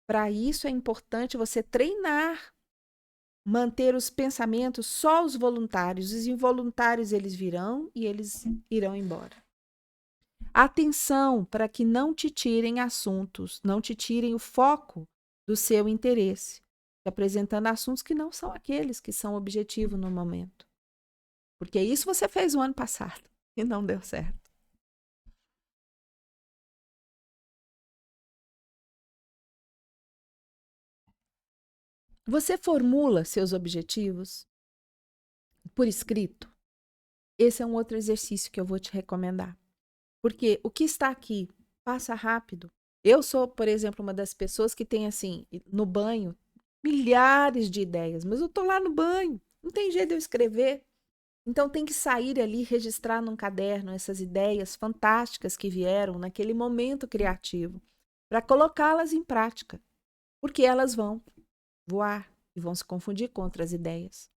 Para isso é importante você treinar manter os pensamentos só os voluntários. Os involuntários eles virão e eles irão embora. Atenção para que não te tirem assuntos, não te tirem o foco do seu interesse, apresentando assuntos que não são aqueles que são objetivo no momento. Porque isso você fez o ano passado e não deu certo. Você formula seus objetivos por escrito? Esse é um outro exercício que eu vou te recomendar. Porque o que está aqui passa rápido. Eu sou, por exemplo, uma das pessoas que tem, assim, no banho, milhares de ideias, mas eu estou lá no banho, não tem jeito de eu escrever. Então, tem que sair ali, registrar num caderno essas ideias fantásticas que vieram naquele momento criativo, para colocá-las em prática, porque elas vão voar e vão se confundir com outras ideias.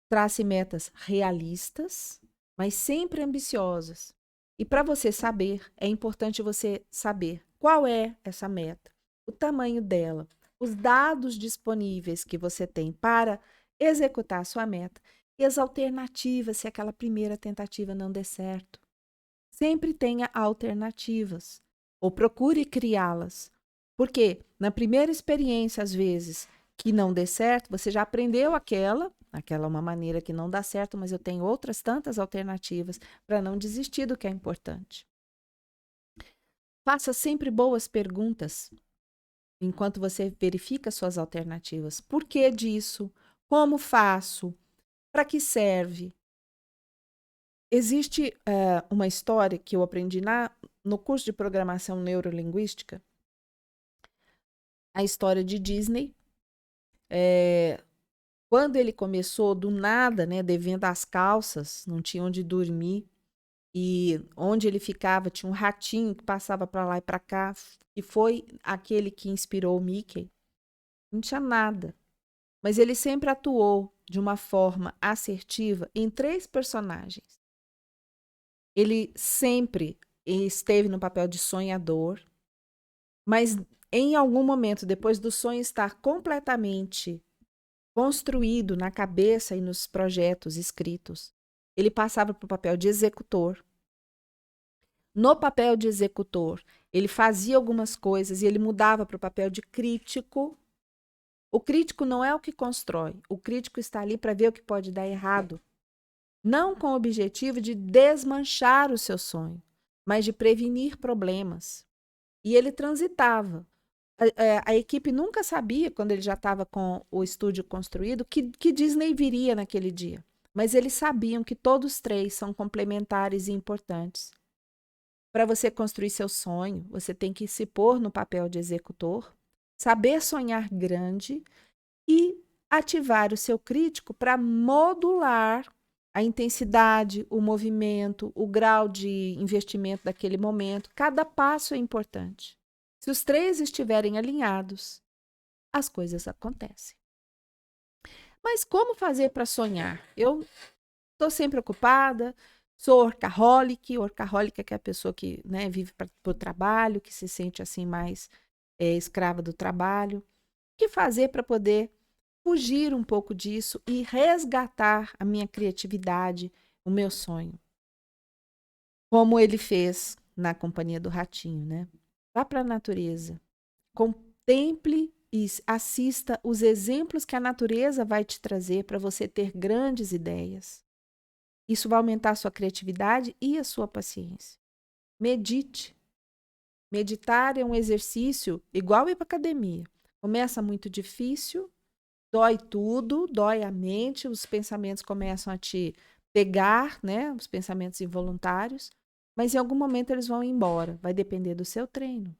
Trace metas realistas, mas sempre ambiciosas. E para você saber, é importante você saber qual é essa meta, o tamanho dela, os dados disponíveis que você tem para executar a sua meta e as alternativas se aquela primeira tentativa não der certo. Sempre tenha alternativas ou procure criá-las. Porque na primeira experiência, às vezes, que não dê certo, você já aprendeu aquela é uma maneira que não dá certo, mas eu tenho outras tantas alternativas para não desistir do que é importante. Faça sempre boas perguntas enquanto você verifica suas alternativas. Por que disso? Como faço? Para que serve? Existe uma história que eu aprendi no curso de programação neurolinguística, a história de Disney. Quando ele começou do nada, né, devendo as calças, não tinha onde dormir, e onde ele ficava tinha um ratinho que passava para lá e para cá, e foi aquele que inspirou o Mickey. Não tinha nada, mas ele sempre atuou de uma forma assertiva em 3 personagens. Ele sempre esteve no papel de sonhador, mas em algum momento, depois do sonho estar completamente construído na cabeça e nos projetos escritos, ele passava para o papel de executor. No papel de executor, ele fazia algumas coisas e ele mudava para o papel de crítico. O crítico não é o que constrói, o crítico está ali para ver o que pode dar errado. Não com o objetivo de desmanchar o seu sonho, mas de prevenir problemas. E ele transitava. A equipe nunca sabia, quando ele já estava com o estúdio construído, que Disney viria naquele dia. Mas eles sabiam que todos 3 são complementares e importantes. Para você construir seu sonho, você tem que se pôr no papel de executor, saber sonhar grande e ativar o seu crítico para modular a intensidade, o movimento, o grau de investimento daquele momento. Cada passo é importante. Se os 3 estiverem alinhados, as coisas acontecem. Mas como fazer para sonhar? Eu estou sempre ocupada, sou workaholic. Workaholic é que é a pessoa que, né, vive para o trabalho, que se sente assim mais escrava do trabalho. O que fazer para poder fugir um pouco disso e resgatar a minha criatividade, o meu sonho? Como ele fez na Companhia do Ratinho, né? Vá para a natureza, contemple e assista os exemplos que a natureza vai te trazer para você ter grandes ideias. Isso vai aumentar a sua criatividade e a sua paciência. Medite. Meditar é um exercício igual ir para academia. Começa muito difícil, dói tudo, dói a mente, os pensamentos começam a te pegar, né? Os pensamentos involuntários, mas em algum momento eles vão embora, vai depender do seu treino.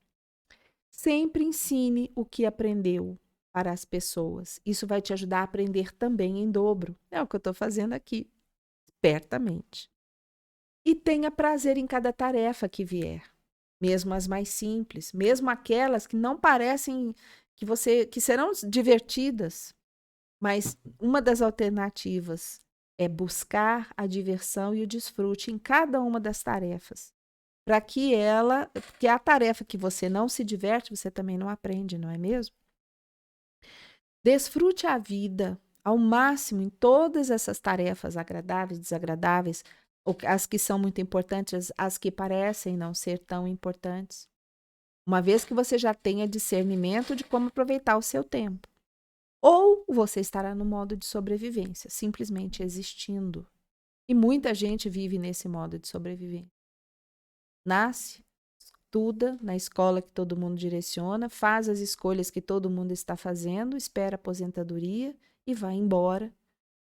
Sempre ensine o que aprendeu para as pessoas. Isso vai te ajudar a aprender também em dobro. É o que eu estou fazendo aqui, espertamente. E tenha prazer em cada tarefa que vier, mesmo as mais simples, mesmo aquelas que não parecem que serão divertidas, mas uma das alternativas é buscar a diversão e o desfrute em cada uma das tarefas, para que porque a tarefa que você não se diverte, você também não aprende, não é mesmo? Desfrute a vida ao máximo em todas essas tarefas agradáveis, desagradáveis, as que são muito importantes, as que parecem não ser tão importantes. Uma vez que você já tenha discernimento de como aproveitar o seu tempo. Ou você estará no modo de sobrevivência, simplesmente existindo. E muita gente vive nesse modo de sobrevivência. Nasce, estuda na escola que todo mundo direciona, faz as escolhas que todo mundo está fazendo, espera a aposentadoria e vai embora.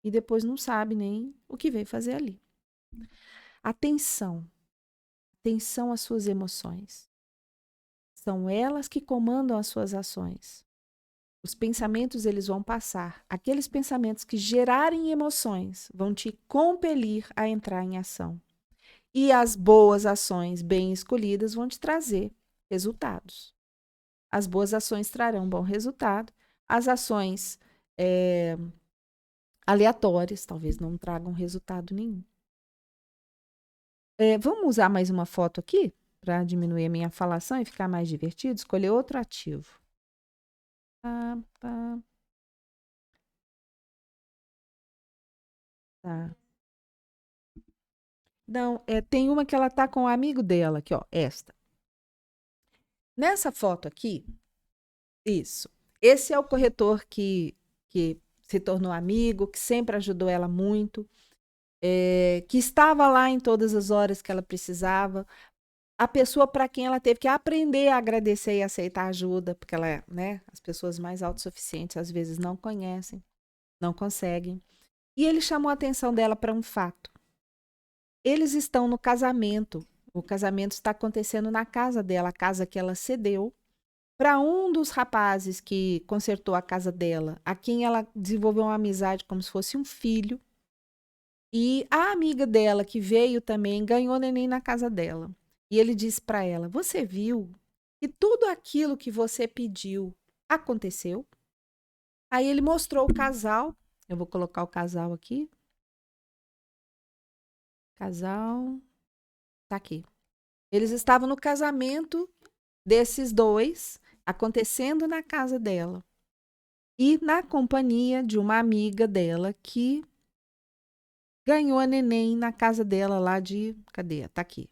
E depois não sabe nem o que veio fazer ali. Atenção. Atenção às suas emoções. São elas que comandam as suas ações. Os pensamentos, eles vão passar. Aqueles pensamentos que gerarem emoções vão te compelir a entrar em ação. E as boas ações bem escolhidas vão te trazer resultados. As boas ações trarão bom resultado. As ações aleatórias talvez não tragam resultado nenhum. Vamos usar mais uma foto aqui para diminuir a minha falação e ficar mais divertido? Escolher outro ativo. Tá. Não, tem uma que ela tá com um amigo dela aqui, ó, esta. Nessa foto aqui, isso. Esse é o corretor que se tornou amigo, que sempre ajudou ela muito, que estava lá em todas as horas que ela precisava. A pessoa para quem ela teve que aprender a agradecer e aceitar ajuda, porque ela, né, as pessoas mais autossuficientes às vezes não conhecem, não conseguem. E ele chamou a atenção dela para um fato. Eles estão no casamento. O casamento está acontecendo na casa dela, a casa que ela cedeu, para um dos rapazes que consertou a casa dela, a quem ela desenvolveu uma amizade como se fosse um filho. E a amiga dela, que veio também, ganhou neném na casa dela. E ele disse para ela: Você viu que tudo aquilo que você pediu aconteceu? Aí ele mostrou o casal. Eu vou colocar o casal aqui. Casal. Tá aqui. Eles estavam no casamento desses dois, acontecendo na casa dela. E na companhia de uma amiga dela que ganhou a neném na casa dela lá de... Cadê? Tá aqui.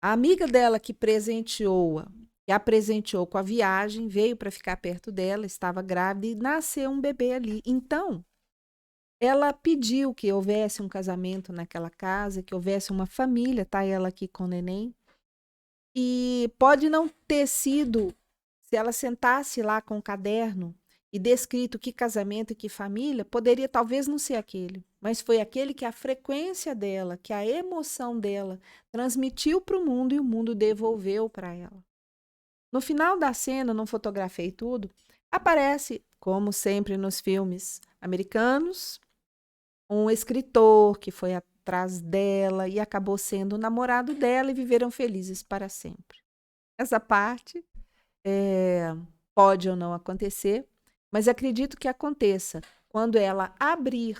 A amiga dela que presenteou-a, que a presenteou com a viagem, veio para ficar perto dela, estava grávida e nasceu um bebê ali. Então, ela pediu que houvesse um casamento naquela casa, que houvesse uma família, tá ela aqui com o neném. E pode não ter sido, se ela sentasse lá com o caderno e descrito que casamento e que família, poderia talvez não ser aquele, mas foi aquele que a frequência dela, que a emoção dela transmitiu para o mundo e o mundo devolveu para ela. No final da cena, não fotografei tudo, aparece, como sempre nos filmes americanos, um escritor que foi atrás dela e acabou sendo o namorado dela e viveram felizes para sempre. Essa parte pode ou não acontecer, mas acredito que aconteça quando ela abrir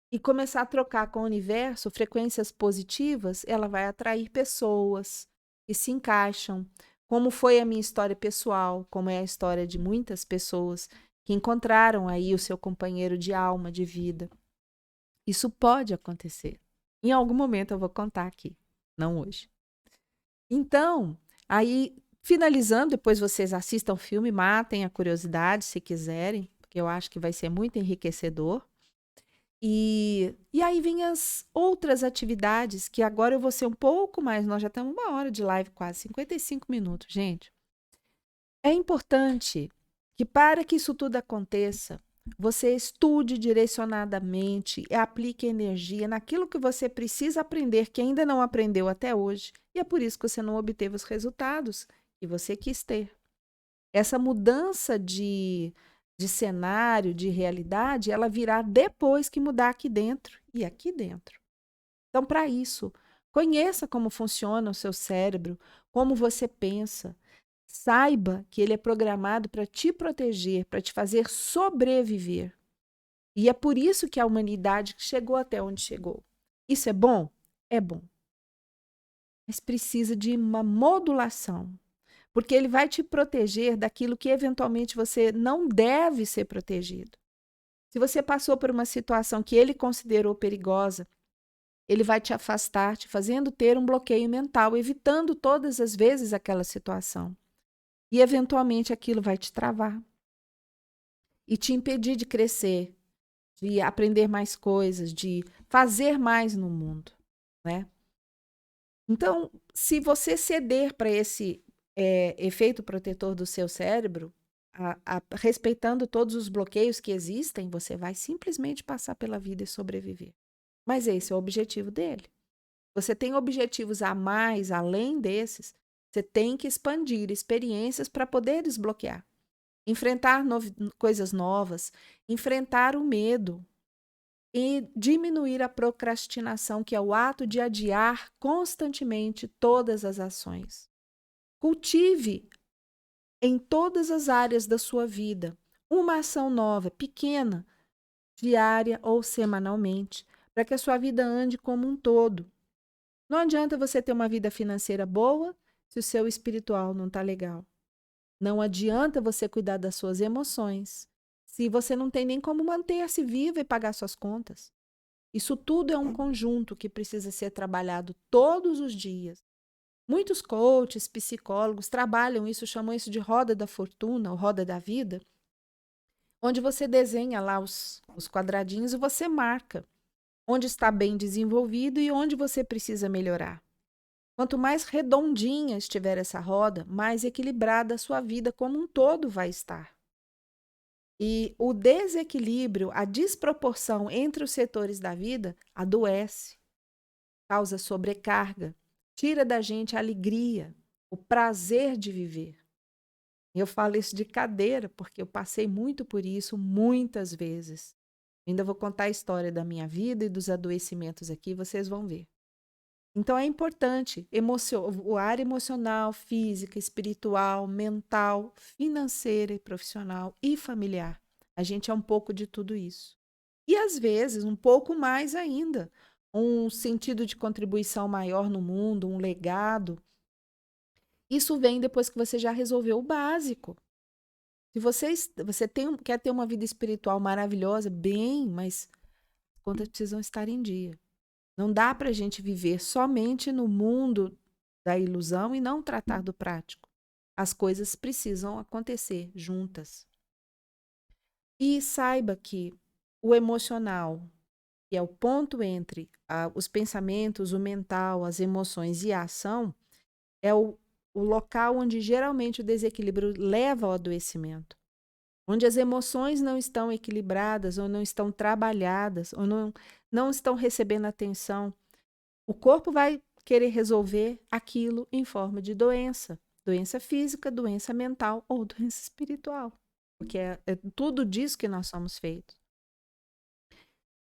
e começar a trocar com o universo frequências positivas, ela vai atrair pessoas que se encaixam, como foi a minha história pessoal, como é a história de muitas pessoas que encontraram aí o seu companheiro de alma, de vida. Isso pode acontecer. Em algum momento eu vou contar aqui, não hoje. Então, aí, finalizando, depois vocês assistam o filme, matem a curiosidade se quiserem, porque eu acho que vai ser muito enriquecedor. E aí vem as outras atividades, que agora eu vou ser um pouco mais, nós já estamos 1 hora de live quase, 55 minutos, gente. É importante que para que isso tudo aconteça, você estude direcionadamente e aplique energia naquilo que você precisa aprender, que ainda não aprendeu até hoje, e é por isso que você não obteve os resultados que você quis ter. Essa mudança de cenário, de realidade, ela virá depois que mudar aqui dentro e aqui dentro. Então, para isso, conheça como funciona o seu cérebro, como você pensa. Saiba que ele é programado para te proteger, para te fazer sobreviver. E é por isso que a humanidade chegou até onde chegou. Isso é bom? É bom. Mas precisa de uma modulação. porque ele vai te proteger daquilo que eventualmente você não deve ser protegido. Se você passou por uma situação que ele considerou perigosa, ele vai te afastar, te fazendo ter um bloqueio mental, evitando todas as vezes aquela situação. E eventualmente aquilo vai te travar e te impedir de crescer, de aprender mais coisas, de fazer mais no mundo, né? Então, se você ceder para esse efeito protetor do seu cérebro, respeitando todos os bloqueios que existem, você vai simplesmente passar pela vida e sobreviver. Mas esse é o objetivo dele. Você tem objetivos a mais, além desses, você tem que expandir experiências para poder desbloquear. Enfrentar coisas novas, enfrentar o medo e diminuir a procrastinação, que é o ato de adiar constantemente todas as ações. Cultive em todas as áreas da sua vida uma ação nova, pequena, diária ou semanalmente, para que a sua vida ande como um todo. Não adianta você ter uma vida financeira boa se o seu espiritual não está legal. Não adianta você cuidar das suas emoções se você não tem nem como manter-se viva e pagar suas contas. Isso tudo é um conjunto que precisa ser trabalhado todos os dias. Muitos coaches, psicólogos trabalham isso, chamam isso de roda da fortuna, ou roda da vida, onde você desenha lá os quadradinhos e você marca onde está bem desenvolvido e onde você precisa melhorar. Quanto mais redondinha estiver essa roda, mais equilibrada a sua vida como um todo vai estar. E o desequilíbrio, a desproporção entre os setores da vida adoece, causa sobrecarga, tira da gente a alegria, o prazer de viver. Eu falo isso de cadeira, porque eu passei muito por isso muitas vezes. Ainda vou contar a história da minha vida e dos adoecimentos aqui, vocês vão ver. Então é importante, o área emocional, física, espiritual, mental, financeira e profissional e familiar. A gente é um pouco de tudo isso. E às vezes, um pouco mais ainda, um sentido de contribuição maior no mundo, um legado. Isso vem depois que você já resolveu o básico. Se você quer ter uma vida espiritual maravilhosa, bem, mas as contas precisam estar em dia. Não dá para a gente viver somente no mundo da ilusão e não tratar do prático. As coisas precisam acontecer juntas. E saiba que o emocional, que é o ponto entre os pensamentos, o mental, as emoções e a ação, é o local onde geralmente o desequilíbrio leva ao adoecimento. Onde as emoções não estão equilibradas, ou não estão trabalhadas, ou não estão recebendo atenção, o corpo vai querer resolver aquilo em forma de doença. Doença física, doença mental ou doença espiritual. Porque é tudo disso que nós somos feitos.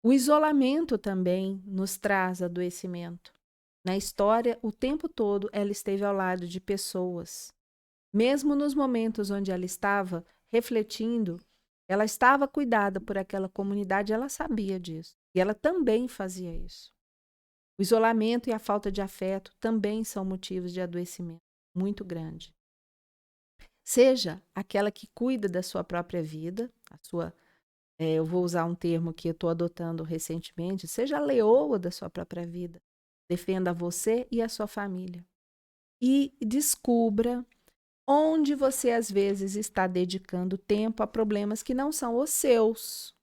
O isolamento também nos traz adoecimento. Na história, o tempo todo, ela esteve ao lado de pessoas. Mesmo nos momentos onde ela estava refletindo, ela estava cuidada por aquela comunidade, ela sabia disso. E ela também fazia isso. O isolamento e a falta de afeto também são motivos de adoecimento muito grande. Seja aquela que cuida da sua própria vida, eu vou usar um termo que eu estou adotando recentemente, seja a leoa da sua própria vida. Defenda você e a sua família. E descubra onde você, às vezes, está dedicando tempo a problemas que não são os seus.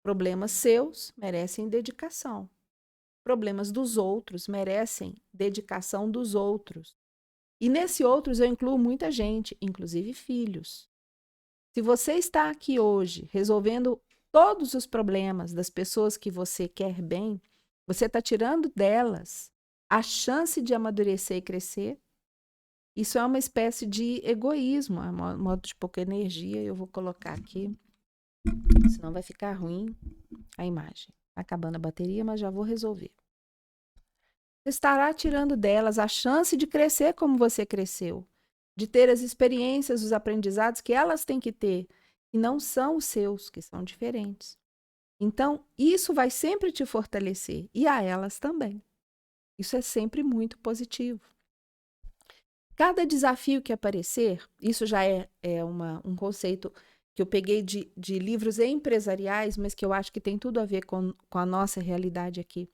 Problemas seus merecem dedicação. Problemas dos outros merecem dedicação dos outros. E nesse outros eu incluo muita gente, inclusive filhos. Se você está aqui hoje resolvendo todos os problemas das pessoas que você quer bem, você está tirando delas a chance de amadurecer e crescer. Isso é uma espécie de egoísmo, é um modo de pouca energia. Eu vou colocar aqui, senão vai ficar ruim a imagem. Está acabando a bateria, mas já vou resolver. Você estará tirando delas a chance de crescer como você cresceu, de ter as experiências, os aprendizados que elas têm que ter, e não são os seus, que são diferentes. Então, isso vai sempre te fortalecer, e a elas também. Isso é sempre muito positivo. Cada desafio que aparecer, isso já é um conceito que eu peguei de livros empresariais, mas que eu acho que tem tudo a ver com a nossa realidade aqui.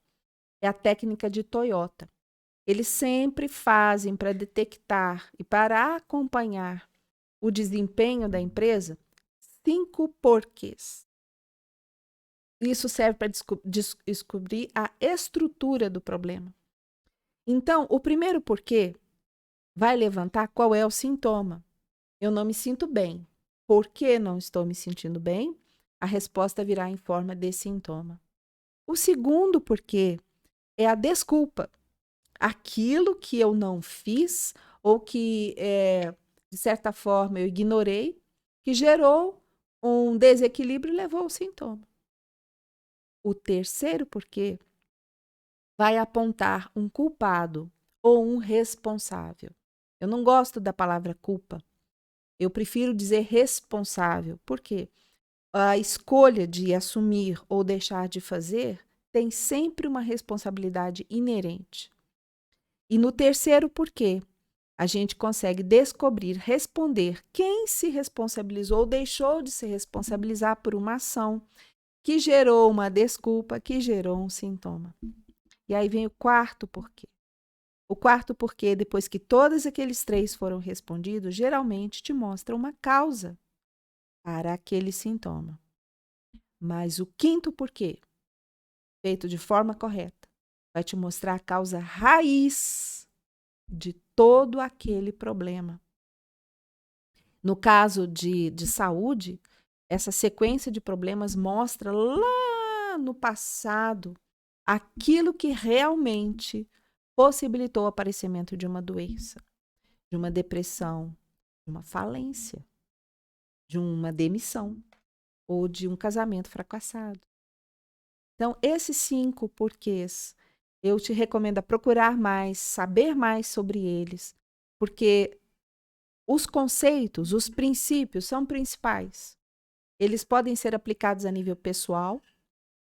É a técnica de Toyota. Eles sempre fazem para detectar e para acompanhar o desempenho da empresa 5 porquês. Isso serve para descobrir a estrutura do problema. Então, o primeiro porquê vai levantar qual é o sintoma. Eu não me sinto bem. Por que não estou me sentindo bem? A resposta virá em forma de sintoma. O segundo porquê é a desculpa. Aquilo que eu não fiz ou que, de certa forma, eu ignorei, que gerou um desequilíbrio e levou ao sintoma. O terceiro porquê vai apontar um culpado ou um responsável. Eu não gosto da palavra culpa. Eu prefiro dizer responsável. Por quê? A escolha de assumir ou deixar de fazer tem sempre uma responsabilidade inerente. E no terceiro porquê, a gente consegue descobrir, responder quem se responsabilizou ou deixou de se responsabilizar por uma ação que gerou uma desculpa, que gerou um sintoma. E aí vem o quarto porquê. O quarto porquê, depois que todos aqueles 3 foram respondidos, geralmente te mostra uma causa para aquele sintoma. Mas o quinto porquê, feito de forma correta, vai te mostrar a causa raiz de todo aquele problema. No caso de saúde, essa sequência de problemas mostra lá no passado aquilo que realmente possibilitou o aparecimento de uma doença, de uma depressão, de uma falência, de uma demissão ou de um casamento fracassado. Então, esses 5 porquês, eu te recomendo procurar mais, saber mais sobre eles, porque os conceitos, os princípios são principais. Eles podem ser aplicados a nível pessoal,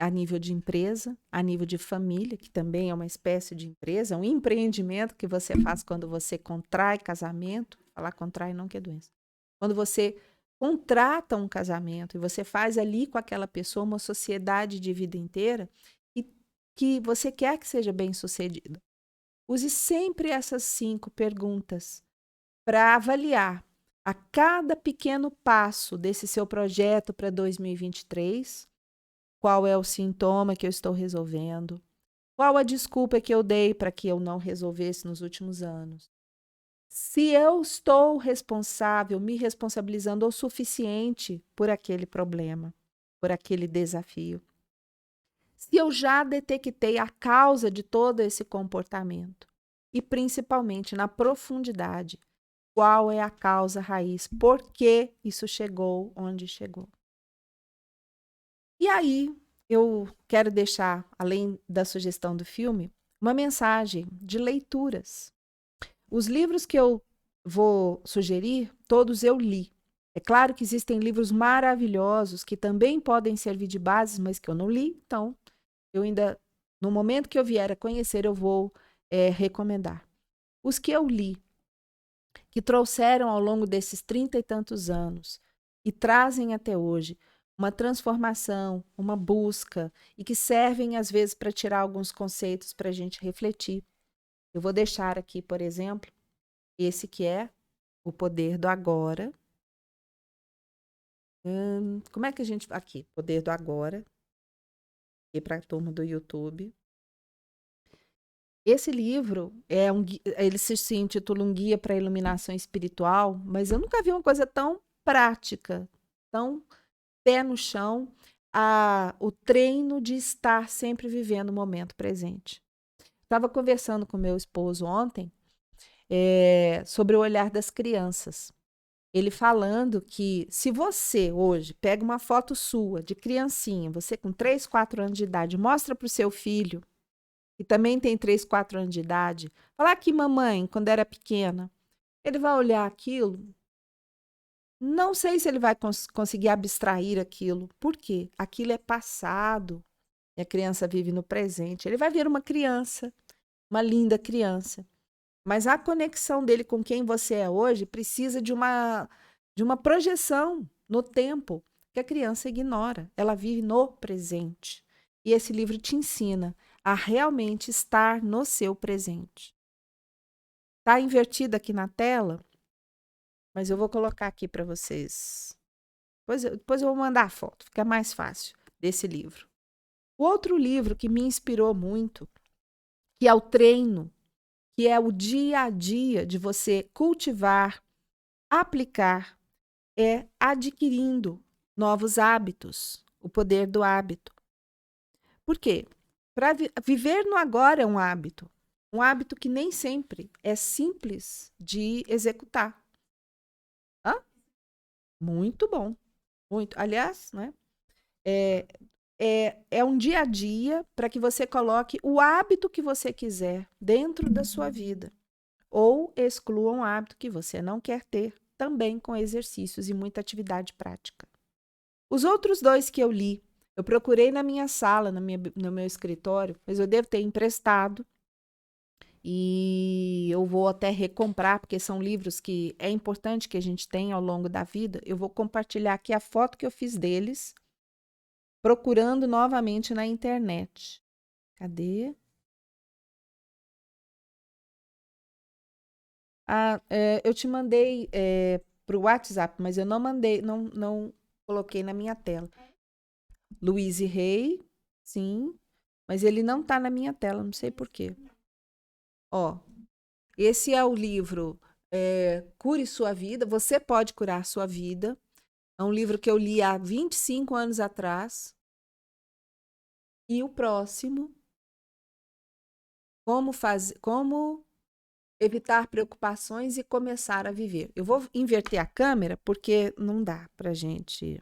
a nível de empresa, a nível de família, que também é uma espécie de empresa, um empreendimento que você faz quando você contrai casamento. Falar contrai não que é doença. Quando você contrata um casamento e você faz ali com aquela pessoa uma sociedade de vida inteira e que você quer que seja bem-sucedida. Use sempre essas 5 perguntas para avaliar a cada pequeno passo desse seu projeto para 2023, qual é o sintoma que eu estou resolvendo, qual a desculpa que eu dei para que eu não resolvesse nos últimos anos. Se eu estou responsável, me responsabilizando o suficiente por aquele problema, por aquele desafio. Se eu já detectei a causa de todo esse comportamento e principalmente na profundidade, qual é a causa raiz, por que isso chegou onde chegou. E aí, eu quero deixar, além da sugestão do filme, uma mensagem de leituras. Os livros que eu vou sugerir, todos eu li. É claro que existem livros maravilhosos que também podem servir de base, mas que eu não li, então eu ainda, no momento que eu vier a conhecer, eu vou recomendar. Os que eu li, que trouxeram ao longo desses 30 e tantos anos e trazem até hoje uma transformação, uma busca e que servem às vezes para tirar alguns conceitos para a gente refletir. Eu vou deixar aqui, por exemplo, esse que é O Poder do Agora. Como é que a gente... Aqui, Poder do Agora. E para a turma do YouTube. Esse livro, ele se intitula Um Guia para a Iluminação Espiritual, mas eu nunca vi uma coisa tão prática, tão pé no chão, o treino de estar sempre vivendo o momento presente. Estava conversando com meu esposo ontem sobre o olhar das crianças. Ele falando que se você hoje pega uma foto sua de criancinha, você com 3, 4 anos de idade, mostra para o seu filho, que também tem 3, 4 anos de idade, falar aqui, mamãe, quando era pequena, ele vai olhar aquilo, não sei se ele vai conseguir abstrair aquilo. Por quê? Aquilo é passado e a criança vive no presente. Ele vai ver uma criança, uma linda criança, Mas a conexão dele com quem você é hoje precisa de uma projeção no tempo que a criança ignora. Ela vive no presente. E esse livro te ensina a realmente estar no seu presente. Está invertido aqui na tela, mas eu vou colocar aqui para vocês. Depois eu vou mandar a foto, fica mais fácil, desse livro. O outro livro que me inspirou muito, que é o treino, que é o dia a dia de você cultivar, aplicar, é Adquirindo Novos Hábitos, o poder do hábito. Por quê? Para viver no agora é um hábito que nem sempre é simples de executar. Hã? Muito bom, muito. Aliás, né? É um dia a dia para que você coloque o hábito que você quiser dentro da sua vida. Ou exclua um hábito que você não quer ter, também com exercícios e muita atividade prática. Os outros dois que eu li, eu procurei na minha sala, no meu escritório, mas eu devo ter emprestado. E eu vou até recomprar, porque são livros que é importante que a gente tenha ao longo da vida. Eu vou compartilhar aqui a foto que eu fiz deles, procurando novamente na internet. Cadê? Eu te mandei para o WhatsApp, mas eu não mandei, não coloquei na minha tela. Louise Hay, sim, mas ele não está na minha tela, não sei por quê. Ó, esse é o livro Cure Sua Vida. Você pode curar sua vida. É um livro que eu li há 25 anos atrás. E o próximo, como evitar preocupações e começar a viver. Eu vou inverter a câmera porque não dá pra gente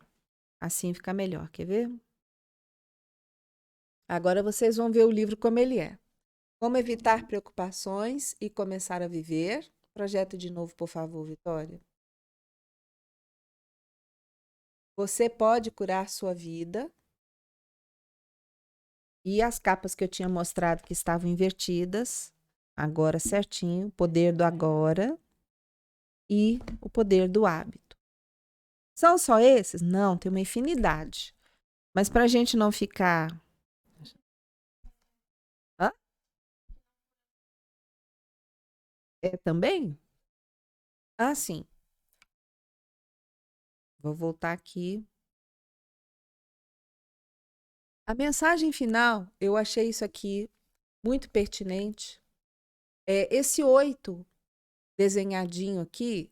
assim ficar melhor. Quer ver? Agora vocês vão ver o livro como ele é. Como evitar preocupações e começar a viver. Projeta de novo, por favor, Vitória. Você pode curar sua vida. E as capas que eu tinha mostrado que estavam invertidas, agora certinho, o poder do agora e o poder do hábito. São só esses? Não, tem uma infinidade. Mas para a gente não ficar. Hã? É também? Ah, sim. Vou voltar aqui. A mensagem final, eu achei isso aqui muito pertinente. Esse 8 desenhadinho aqui,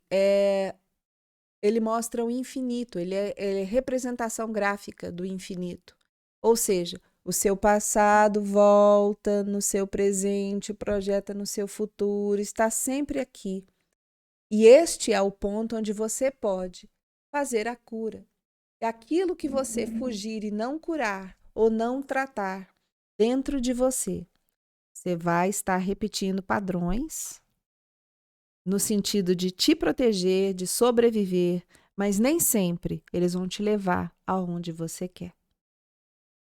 ele mostra o infinito, ele é representação gráfica do infinito. Ou seja, o seu passado volta no seu presente, projeta no seu futuro, está sempre aqui. E este é o ponto onde você pode fazer a cura. É aquilo que você fugir e não curar ou não tratar dentro de você, você vai estar repetindo padrões no sentido de te proteger, de sobreviver, mas nem sempre eles vão te levar aonde você quer.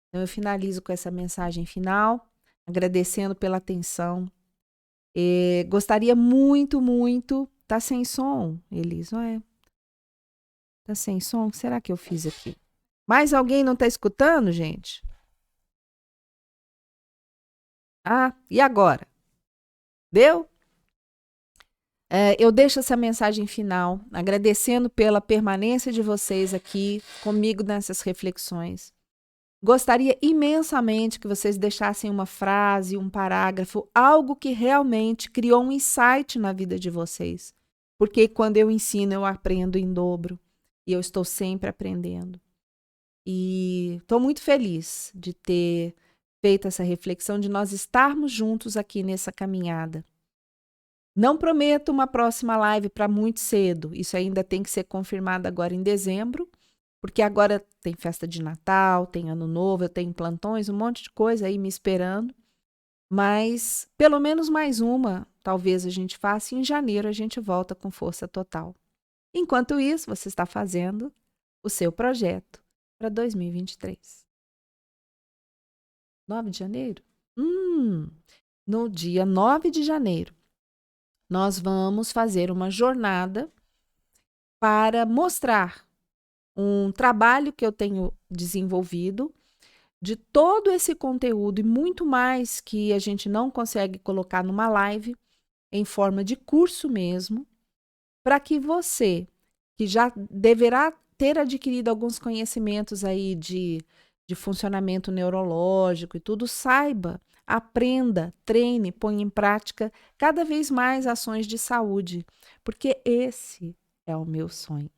Então eu finalizo com essa mensagem final, agradecendo pela atenção. Gostaria muito, muito. Tá sem som, Elis, não é? Tá sem som? O que será que eu fiz aqui? Mais alguém não tá escutando, gente? Ah, e agora? Deu? Eu deixo essa mensagem final, agradecendo pela permanência de vocês aqui comigo nessas reflexões. Gostaria imensamente que vocês deixassem uma frase, um parágrafo, algo que realmente criou um insight na vida de vocês. Porque quando eu ensino, eu aprendo em dobro. E eu estou sempre aprendendo. E estou muito feliz de ter feito essa reflexão, de nós estarmos juntos aqui nessa caminhada. Não prometo uma próxima live para muito cedo. Isso ainda tem que ser confirmado agora em dezembro, porque agora tem festa de Natal, tem Ano Novo, eu tenho plantões, um monte de coisa aí me esperando. Mas pelo menos mais uma, talvez a gente faça e em janeiro a gente volta com força total. Enquanto isso, você está fazendo o seu projeto para 2023. 9 de janeiro? No dia 9 de janeiro, nós vamos fazer uma jornada para mostrar um trabalho que eu tenho desenvolvido de todo esse conteúdo e muito mais que a gente não consegue colocar numa live, em forma de curso mesmo, para que você, que já deverá ter adquirido alguns conhecimentos aí de funcionamento neurológico e tudo, saiba, aprenda, treine, ponha em prática cada vez mais ações de saúde, porque esse é o meu sonho.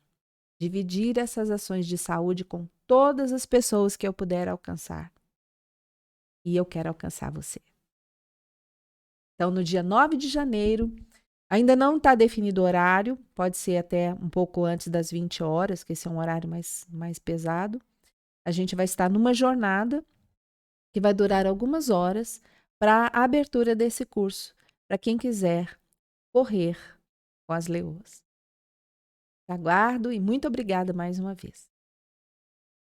Dividir essas ações de saúde com todas as pessoas que eu puder alcançar. E eu quero alcançar você. Então, no dia 9 de janeiro, ainda não está definido o horário, pode ser até um pouco antes das 20 horas, que esse é um horário mais pesado. A gente vai estar numa jornada que vai durar algumas horas para a abertura desse curso, para quem quiser correr com as leoas. Aguardo e muito obrigada mais uma vez.